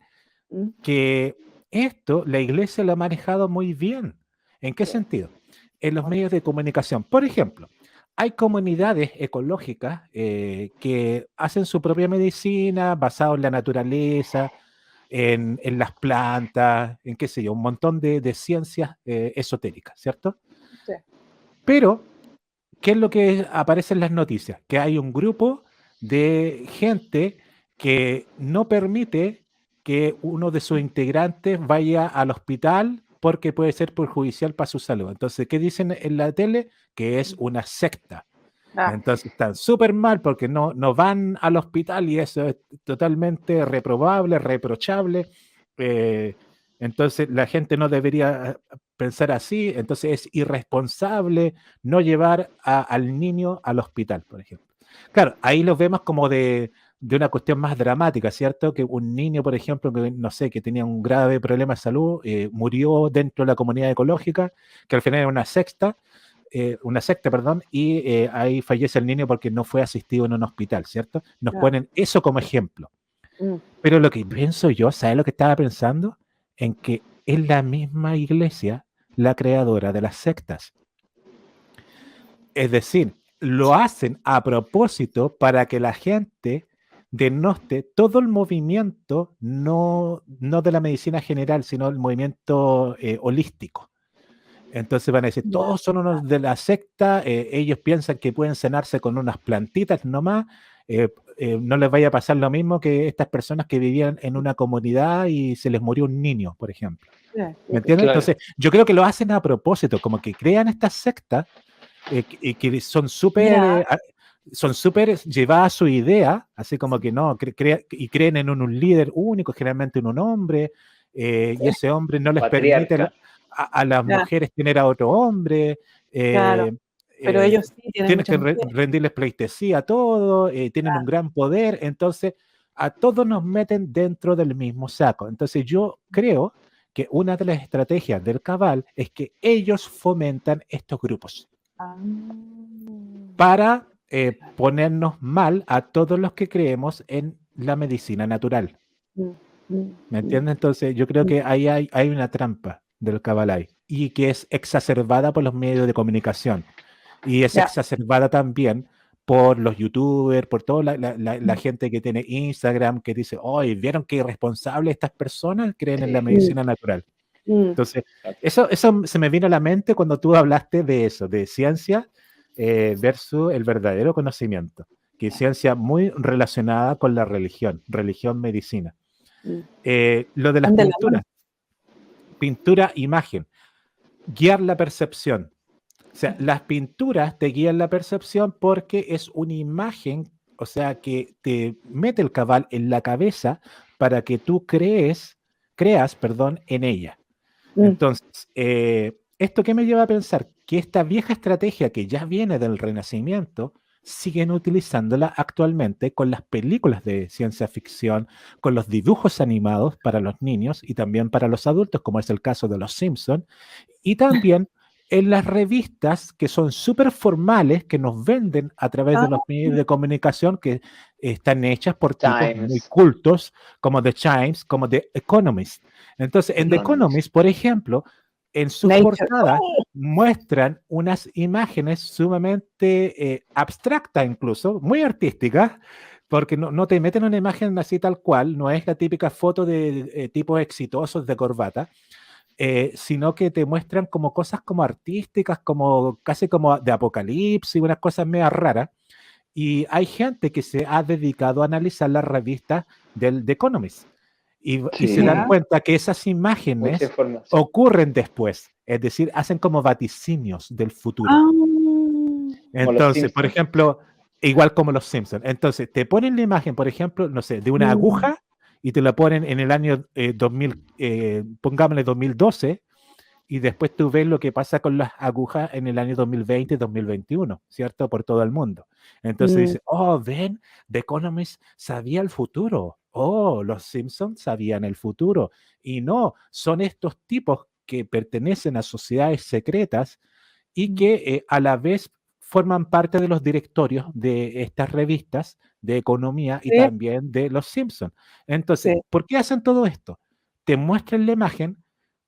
Que esto la iglesia lo ha manejado muy bien. ¿En qué sentido? En los medios de comunicación. Por ejemplo, hay comunidades ecológicas que hacen su propia medicina basada en la naturaleza, en las plantas, en qué sé yo, un montón de ciencias esotéricas, ¿cierto? Sí. Pero ¿qué es lo que aparece en las noticias? Que hay un grupo de gente que no permite que uno de sus integrantes vaya al hospital porque puede ser perjudicial para su salud. Entonces, ¿qué dicen en la tele? Que es una secta. Entonces están súper mal porque no van al hospital y eso es totalmente reprobable, reprochable. Entonces la gente no debería pensar así, entonces es irresponsable no llevar al niño al hospital, por ejemplo. Claro, ahí lo vemos como de una cuestión más dramática, ¿cierto? Que un niño, por ejemplo, que no sé, que tenía un grave problema de salud, murió dentro de la comunidad ecológica, que al final era una secta, perdón, y ahí fallece el niño porque no fue asistido en un hospital, ¿cierto? Nos ponen eso como ejemplo. Pero lo que pienso yo, ¿sabes lo que estaba pensando? En que es la misma iglesia la creadora de las sectas. Es decir, lo hacen a propósito para que la gente denoste todo el movimiento, no de la medicina general, sino el movimiento holístico. Entonces van a decir, todos son unos de la secta, ellos piensan que pueden sanarse con unas plantitas nomás, no les vaya a pasar lo mismo que estas personas que vivían en una comunidad y se les murió un niño, por ejemplo. ¿Me entiendes? Claro. Entonces, yo creo que lo hacen a propósito, como que crean estas sectas que son súper llevadas a su idea, así como que no, y creen en un líder único, generalmente en un hombre, y ese hombre no les permite a las mujeres tener a otro hombre, Claro. Pero ellos sí tienen tienes que muchas mujeres. rendirles pleitesía a todo, tienen un gran poder, entonces a todos nos meten dentro del mismo saco. Entonces yo creo que una de las estrategias del cabal es que ellos fomentan estos grupos Ah. para ponernos mal a todos los que creemos en la medicina natural. Mm, mm, ¿Me mm, entiendes? Entonces, yo creo mm. que ahí hay una trampa del Kabbalah y que es exacerbada por los medios de comunicación y es Ya. exacerbada también por los youtubers, por toda la Mm, gente que tiene Instagram, que dice, oye, ¿vieron qué irresponsables estas personas creen en la Sí, mm, medicina natural? mm. Entonces, eso se me vino a la mente cuando tú hablaste de eso, de ciencia versus el verdadero conocimiento, que es ciencia muy relacionada con la religión, medicina. Mm. Lo de las Van de la mano. pintura, imagen, guiar la percepción. O sea, las pinturas te guían la percepción porque es una imagen, o sea, que te mete el cabal en la cabeza para que tú creas, en ella. Mm. Entonces, ¿esto qué me lleva a pensar? Que esta vieja estrategia que ya viene del Renacimiento, siguen utilizándola actualmente con las películas de ciencia ficción, con los dibujos animados para los niños y también para los adultos, como es el caso de Los Simpson, y también en las revistas que son súper formales, que nos venden a través Ah, de los medios de comunicación que están hechas por tipos muy Times. cultos, como The Times, como The Economist. Entonces, en The Economist, por ejemplo, en sus Nature. portadas muestran unas imágenes sumamente abstractas incluso, muy artísticas, porque no te meten una imagen así tal cual, no es la típica foto de tipos exitosos de corbata, sino que te muestran como cosas como artísticas, como casi como de apocalipsis, unas cosas medio raras. Y hay gente que se ha dedicado a analizar las revistas del The Economist y se dan Ya. Sí, cuenta que esas mucha imágenes información. ocurren después, es decir, hacen como vaticinios del futuro. Ah, Como los Entonces, por Simpsons. ejemplo, igual como los Simpsons. Entonces, te ponen la imagen, por ejemplo, no sé, de una mm, aguja y te la ponen en el año 2000, pongámosle 2012, y después tú ves lo que pasa con las agujas en el año 2020 y 2021, ¿cierto? Por todo el mundo. Entonces mm. dice, oh, ven, The Economist sabía el futuro. Oh, los Simpsons sabían el futuro. Y no, son estos tipos que pertenecen a sociedades secretas y que a la vez forman parte de los directorios de estas revistas de economía y Sí, también de los Simpsons. Entonces, sí. ¿por qué hacen todo esto? Te muestran la imagen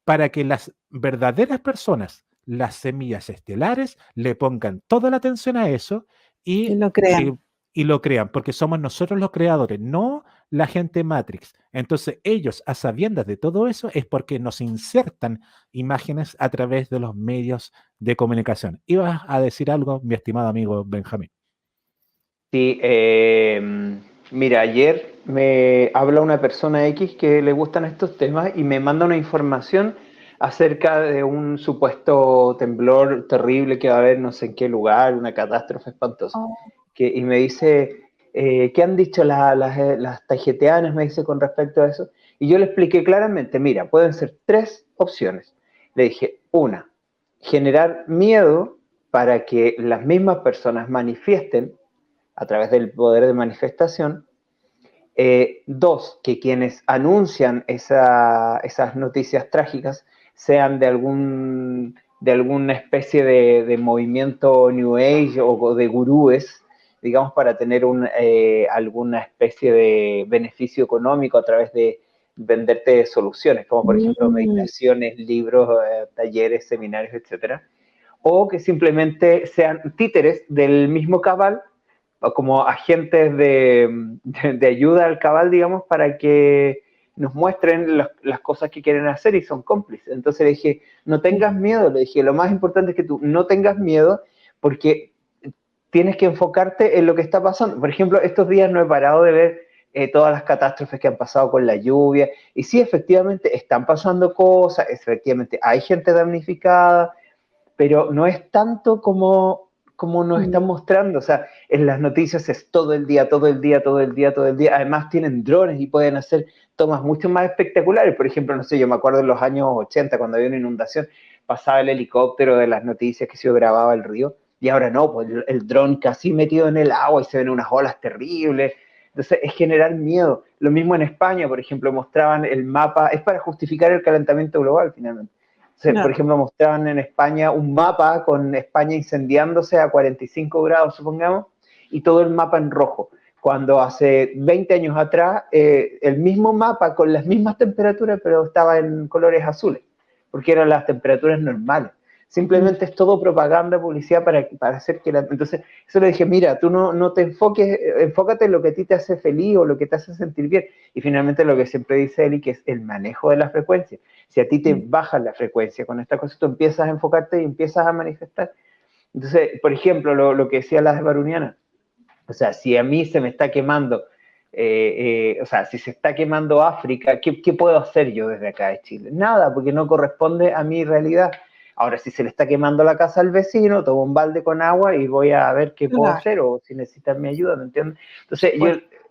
para que las verdaderas personas, las semillas estelares, le pongan toda la atención a eso Y y, lo eh, crean. y lo crean, porque somos nosotros los creadores, no la gente Matrix. Entonces ellos, a sabiendas de todo eso, es porque nos insertan imágenes a través de los medios de comunicación. ¿Ibas a decir algo, mi estimado amigo Benjamín? Sí, mira, ayer me habla una persona X que le gustan estos temas y me manda una información acerca de un supuesto temblor terrible que va a haber no sé en qué lugar, una catástrofe espantosa. Oh, Y me dice, ¿qué han dicho las tajeteanas? Me dice con respecto a eso. Y yo le expliqué claramente, mira, pueden ser tres opciones. Le dije, una, generar miedo para que las mismas personas manifiesten a través del poder de manifestación. Dos, que quienes anuncian esas noticias trágicas sean de alguna especie de movimiento New Age o de gurúes, digamos, para tener alguna especie de beneficio económico a través de venderte soluciones, como por ejemplo mm, meditaciones, libros, talleres, seminarios, etcétera. O que simplemente sean títeres del mismo cabal como agentes de ayuda al cabal, digamos, para que nos muestren las cosas que quieren hacer y son cómplices. Entonces le dije, no tengas miedo, le dije, lo más importante es que tú no tengas miedo porque tienes que enfocarte en lo que está pasando. Por ejemplo, estos días no he parado de ver todas las catástrofes que han pasado con la lluvia y sí, efectivamente, están pasando cosas, efectivamente, hay gente damnificada, pero no es tanto como nos mm. están mostrando. O sea, en las noticias es todo el día, todo el día, todo el día, todo el día. Además tienen drones y pueden hacer tomas mucho más espectaculares. Por ejemplo, no sé, yo me acuerdo en los años 80, cuando había una inundación, pasaba el helicóptero de las noticias que se grababa el río, y ahora no, pues el dron casi metido en el agua y se ven unas olas terribles. Entonces es generar miedo. Lo mismo en España, por ejemplo, mostraban el mapa, es para justificar el calentamiento global finalmente. Entonces, por ejemplo, mostraban en España un mapa con España incendiándose a 45 grados, supongamos, y todo el mapa en rojo. Cuando hace 20 años atrás, el mismo mapa con las mismas temperaturas, pero estaba en colores azules, porque eran las temperaturas normales. Simplemente es todo propaganda, publicidad para hacer que la... Entonces, eso le dije, mira, tú no te enfoques, enfócate en lo que a ti te hace feliz o lo que te hace sentir bien. Y finalmente lo que siempre dice Eli, que es el manejo de la frecuencia. Si a ti te baja la frecuencia con esta cosa, tú empiezas a enfocarte y empiezas a manifestar. Entonces, por ejemplo, lo que decía la baruniana, o sea, si a mí se me está quemando, o sea, si se está quemando África, ¿qué puedo hacer yo desde acá de Chile? Nada, porque no corresponde a mi realidad. Ahora, si se le está quemando la casa al vecino, tomo un balde con agua y voy a ver qué puedo hacer o si necesitan mi ayuda, ¿me entiendes? Entonces, yo,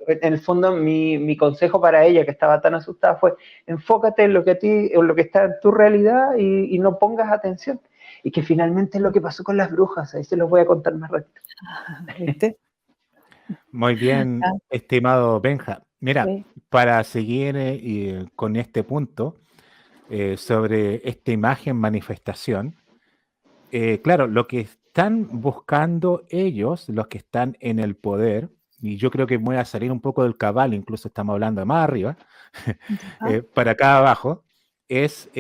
en el fondo, mi consejo para ella, que estaba tan asustada, fue enfócate en lo que a ti, en lo que está en tu realidad y no pongas atención. Y que finalmente es lo que pasó con las brujas, ahí se los voy a contar más rápido. ¿Viste? Muy bien, estimado Benja. Mira, para seguir con este punto sobre esta imagen manifestación, claro, lo que están buscando ellos, los que están en el poder, y yo creo que voy a salir un poco del cabal, incluso estamos hablando de más arriba, para acá abajo, es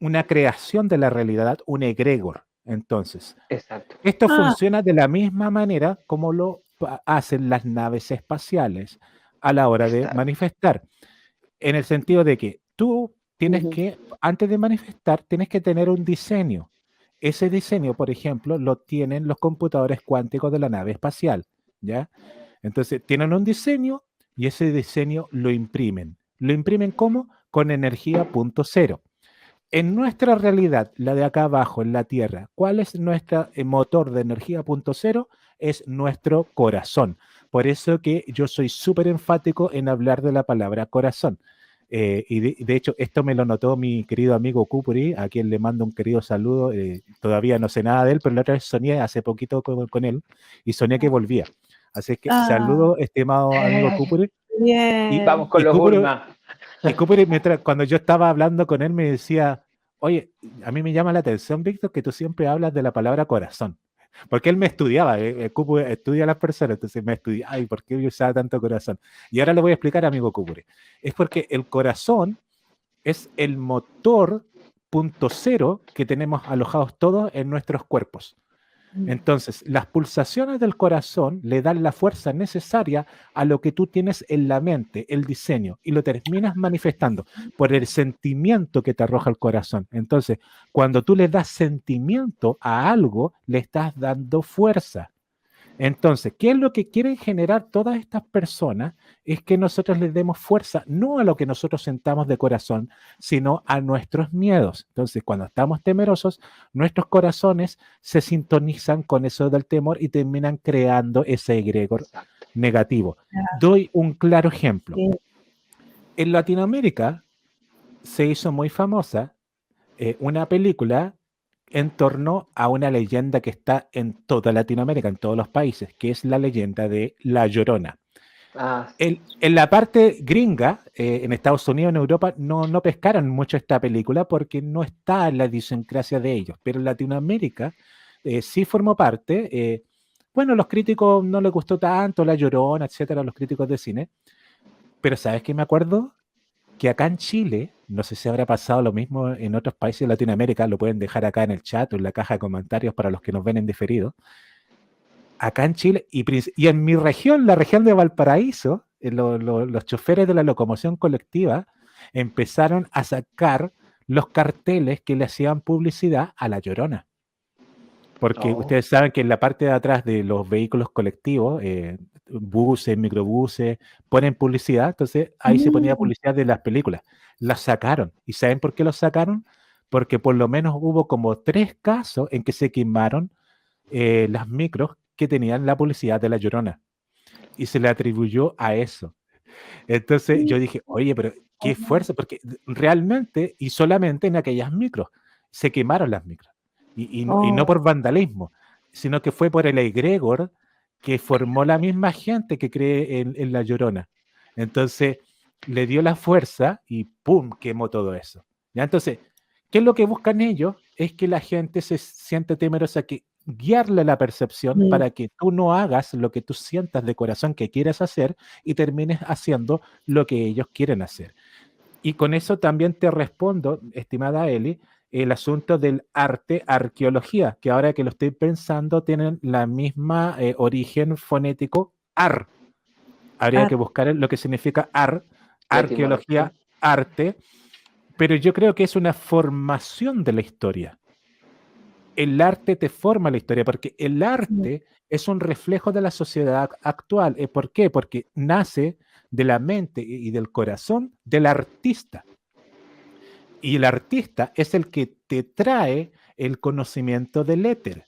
una creación de la realidad, un egregor. Entonces, exacto. Esto funciona de la misma manera como lo hacen las naves espaciales a la hora de manifestar, en el sentido de que tú tienes que, antes de manifestar, tienes que tener un diseño. Ese diseño, por ejemplo, lo tienen los computadores cuánticos de la nave espacial, ¿ya? Entonces, tienen un diseño y ese diseño lo imprimen. ¿Lo imprimen cómo? Con energía punto cero. En nuestra realidad, la de acá abajo, en la Tierra, ¿cuál es nuestro motor de energía punto cero? Es nuestro corazón. Por eso que yo soy súper enfático en hablar de la palabra corazón. Y de hecho, esto me lo notó mi querido amigo Kupuri, a quien le mando un querido saludo. Todavía no sé nada de él, pero la otra vez soñé hace poquito con él y soñé que volvía. Así que saludo, estimado amigo Kupuri. Bien. Y vamos con los Bulma. Y Cooper, cuando yo estaba hablando con él, me decía, oye, a mí me llama la atención, Víctor, que tú siempre hablas de la palabra corazón. Porque él me estudiaba, Cooper estudia a las personas, entonces me estudiaba, ay, ¿por qué yo usaba tanto corazón? Y ahora le voy a explicar, amigo Cooper. Es porque el corazón es el motor punto cero que tenemos alojados todos en nuestros cuerpos. Entonces, las pulsaciones del corazón le dan la fuerza necesaria a lo que tú tienes en la mente, el diseño, y lo terminas manifestando por el sentimiento que te arroja el corazón. Entonces, cuando tú le das sentimiento a algo, le estás dando fuerza. Entonces, ¿qué es lo que quieren generar todas estas personas? Es que nosotros les demos fuerza, no a lo que nosotros sentamos de corazón, sino a nuestros miedos. Entonces, cuando estamos temerosos, nuestros corazones se sintonizan con eso del temor y terminan creando ese egregor negativo. Doy un claro ejemplo. En Latinoamérica se hizo muy famosa una película en torno a una leyenda que está en toda Latinoamérica, en todos los países, que es la leyenda de La Llorona. En la parte gringa, en Estados Unidos, en Europa, no pescaron mucho esta película porque no está en la idiosincrasia de ellos, pero en Latinoamérica sí formó parte. Bueno, los críticos no les gustó tanto La Llorona, etcétera, los críticos de cine, pero ¿sabes qué me acuerdo? Que acá en Chile, no sé si habrá pasado lo mismo en otros países de Latinoamérica, lo pueden dejar acá en el chat o en la caja de comentarios para los que nos ven en diferido. Acá en Chile y en mi región, la región de Valparaíso, los choferes de la locomoción colectiva empezaron a sacar los carteles que le hacían publicidad a La Llorona. Porque ustedes saben que en la parte de atrás de los vehículos colectivos, buses, microbuses, ponen publicidad, entonces ahí se ponía publicidad de las películas. Las sacaron. ¿Y saben por qué los sacaron? Porque por lo menos hubo como 3 casos en que se quemaron las micros que tenían la publicidad de La Llorona. Y se le atribuyó a eso. Entonces yo dije, oye, pero qué fuerza, porque realmente y solamente en aquellas micros se quemaron las micros. Y no por vandalismo, sino que fue por el egregor que formó la misma gente que cree en La Llorona. Entonces, le dio la fuerza y ¡pum!, quemó todo eso. ¿Ya? Entonces, ¿qué es lo que buscan ellos? Es que la gente se siente temerosa, que guiarle la percepción para que tú no hagas lo que tú sientas de corazón que quieres hacer y termines haciendo lo que ellos quieren hacer. Y con eso también te respondo, estimada Eli, el asunto del arte, arqueología, que ahora que lo estoy pensando tienen la misma origen fonético, ar. Habría que buscar lo que significa ar, La arqueología, etimología. arte, pero yo creo que es una formación de la historia. El arte te forma la historia, porque el arte es un reflejo de la sociedad actual. ¿Por qué? Porque nace de la mente y del corazón del artista. Y el artista es el que te trae el conocimiento del éter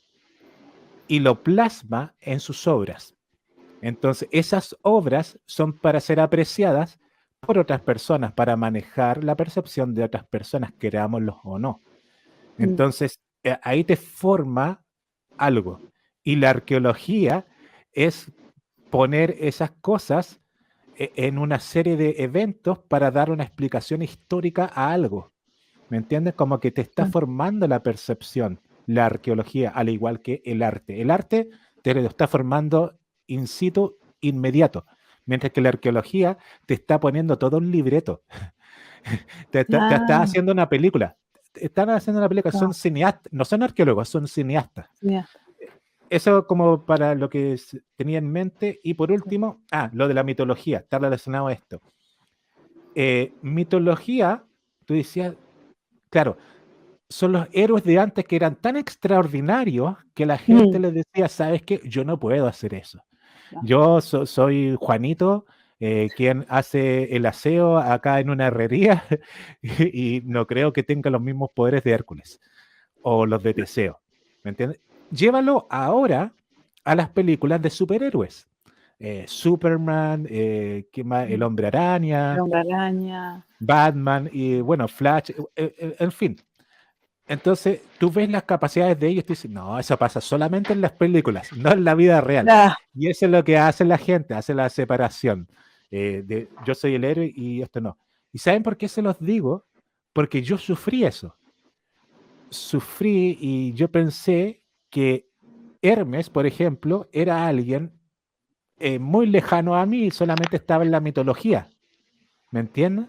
y lo plasma en sus obras. Entonces, esas obras son para ser apreciadas por otras personas, para manejar la percepción de otras personas, querámoslo o no. Entonces, ahí te forma algo. Y la arqueología es poner esas cosas en una serie de eventos para dar una explicación histórica a algo. ¿Me entiendes? Como que te está formando la percepción, la arqueología, al igual que el arte. El arte te lo está formando in situ, inmediato, mientras que la arqueología te está poniendo todo un libreto. Te está haciendo una película. Están haciendo una película, son cineastas, no son arqueólogos, son cineastas. Eso como para lo que tenía en mente. Y por último, lo de la mitología, está relacionado a esto. Mitología, tú decías, claro, son los héroes de antes que eran tan extraordinarios que la gente les decía, ¿sabes qué? Yo no puedo hacer eso. Yo soy Juanito, quien hace el aseo acá en una herrería y no creo que tenga los mismos poderes de Hércules o los de Teseo. ¿Me entiendes? Llévalo ahora a las películas de superhéroes. Superman, el Hombre Araña, Batman y bueno, Flash, en fin. Entonces, tú ves las capacidades de ellos y te dices, no, eso pasa solamente en las películas, no en la vida real. Y eso es lo que hace la gente, hace la separación de yo soy el héroe y esto no. ¿Y saben por qué se los digo? Porque yo sufrí eso. Sufrí y yo pensé que Hermes, por ejemplo, era alguien muy lejano a mí y solamente estaba en la mitología. ¿Me entiendes?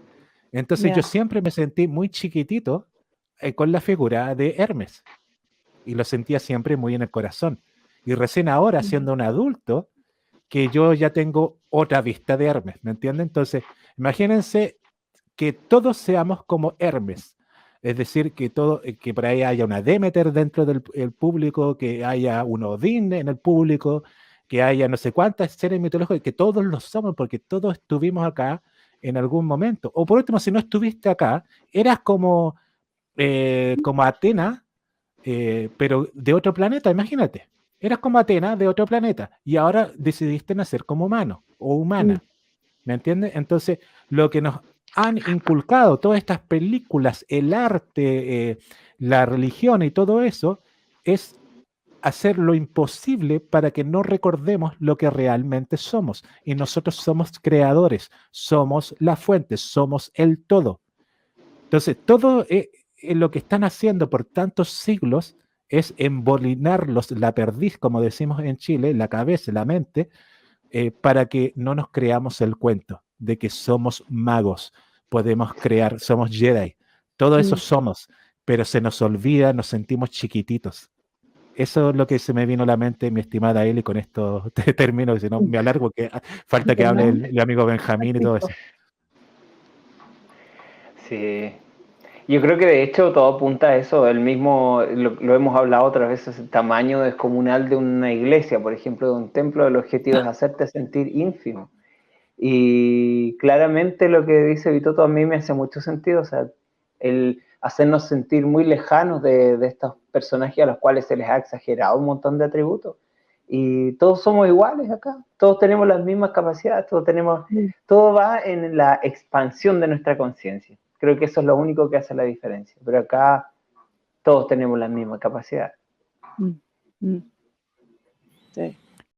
Entonces yo siempre me sentí muy chiquitito con la figura de Hermes y lo sentía siempre muy en el corazón. Y recién ahora, siendo un adulto, que yo ya tengo otra vista de Hermes, ¿me entienden? Entonces, imagínense que todos seamos como Hermes, es decir, que por ahí haya una Demeter dentro del público, que haya un Odín en el público, que haya no sé cuántas seres mitológicos, que todos lo somos porque todos estuvimos acá en algún momento. O por último, si no estuviste acá, eras como Atena, pero de otro planeta, imagínate. Eras como Atena de otro planeta y ahora decidiste nacer como humano o humana. ¿Me entiendes? Entonces, lo que nos han inculcado todas estas películas, el arte, la religión y todo eso, es hacer lo imposible para que no recordemos lo que realmente somos. Y nosotros somos creadores, somos la fuente, somos el todo. Entonces, todo lo que están haciendo por tantos siglos es embolinarlos la perdiz, como decimos en Chile, la cabeza, la mente, para que no nos creamos el cuento de que somos magos, podemos crear, somos Jedi, todo eso somos, pero se nos olvida, nos sentimos chiquititos. Eso es lo que se me vino a la mente, mi estimada Eli, con esto termino, si no me alargo, que falta que hable el amigo Benjamín y todo eso. Sí, yo creo que de hecho todo apunta a eso, el mismo, lo hemos hablado otras veces, el tamaño descomunal de una iglesia, por ejemplo, de un templo, el objetivo es hacerte sentir ínfimo. Y claramente lo que dice Vitoto a mí me hace mucho sentido, o sea, el hacernos sentir muy lejanos de estos personajes a los cuales se les ha exagerado un montón de atributos. Y todos somos iguales acá, todos tenemos las mismas capacidades, todo va en la expansión de nuestra conciencia. Creo que eso es lo único que hace la diferencia. Pero acá todos tenemos las mismas capacidades. Sí.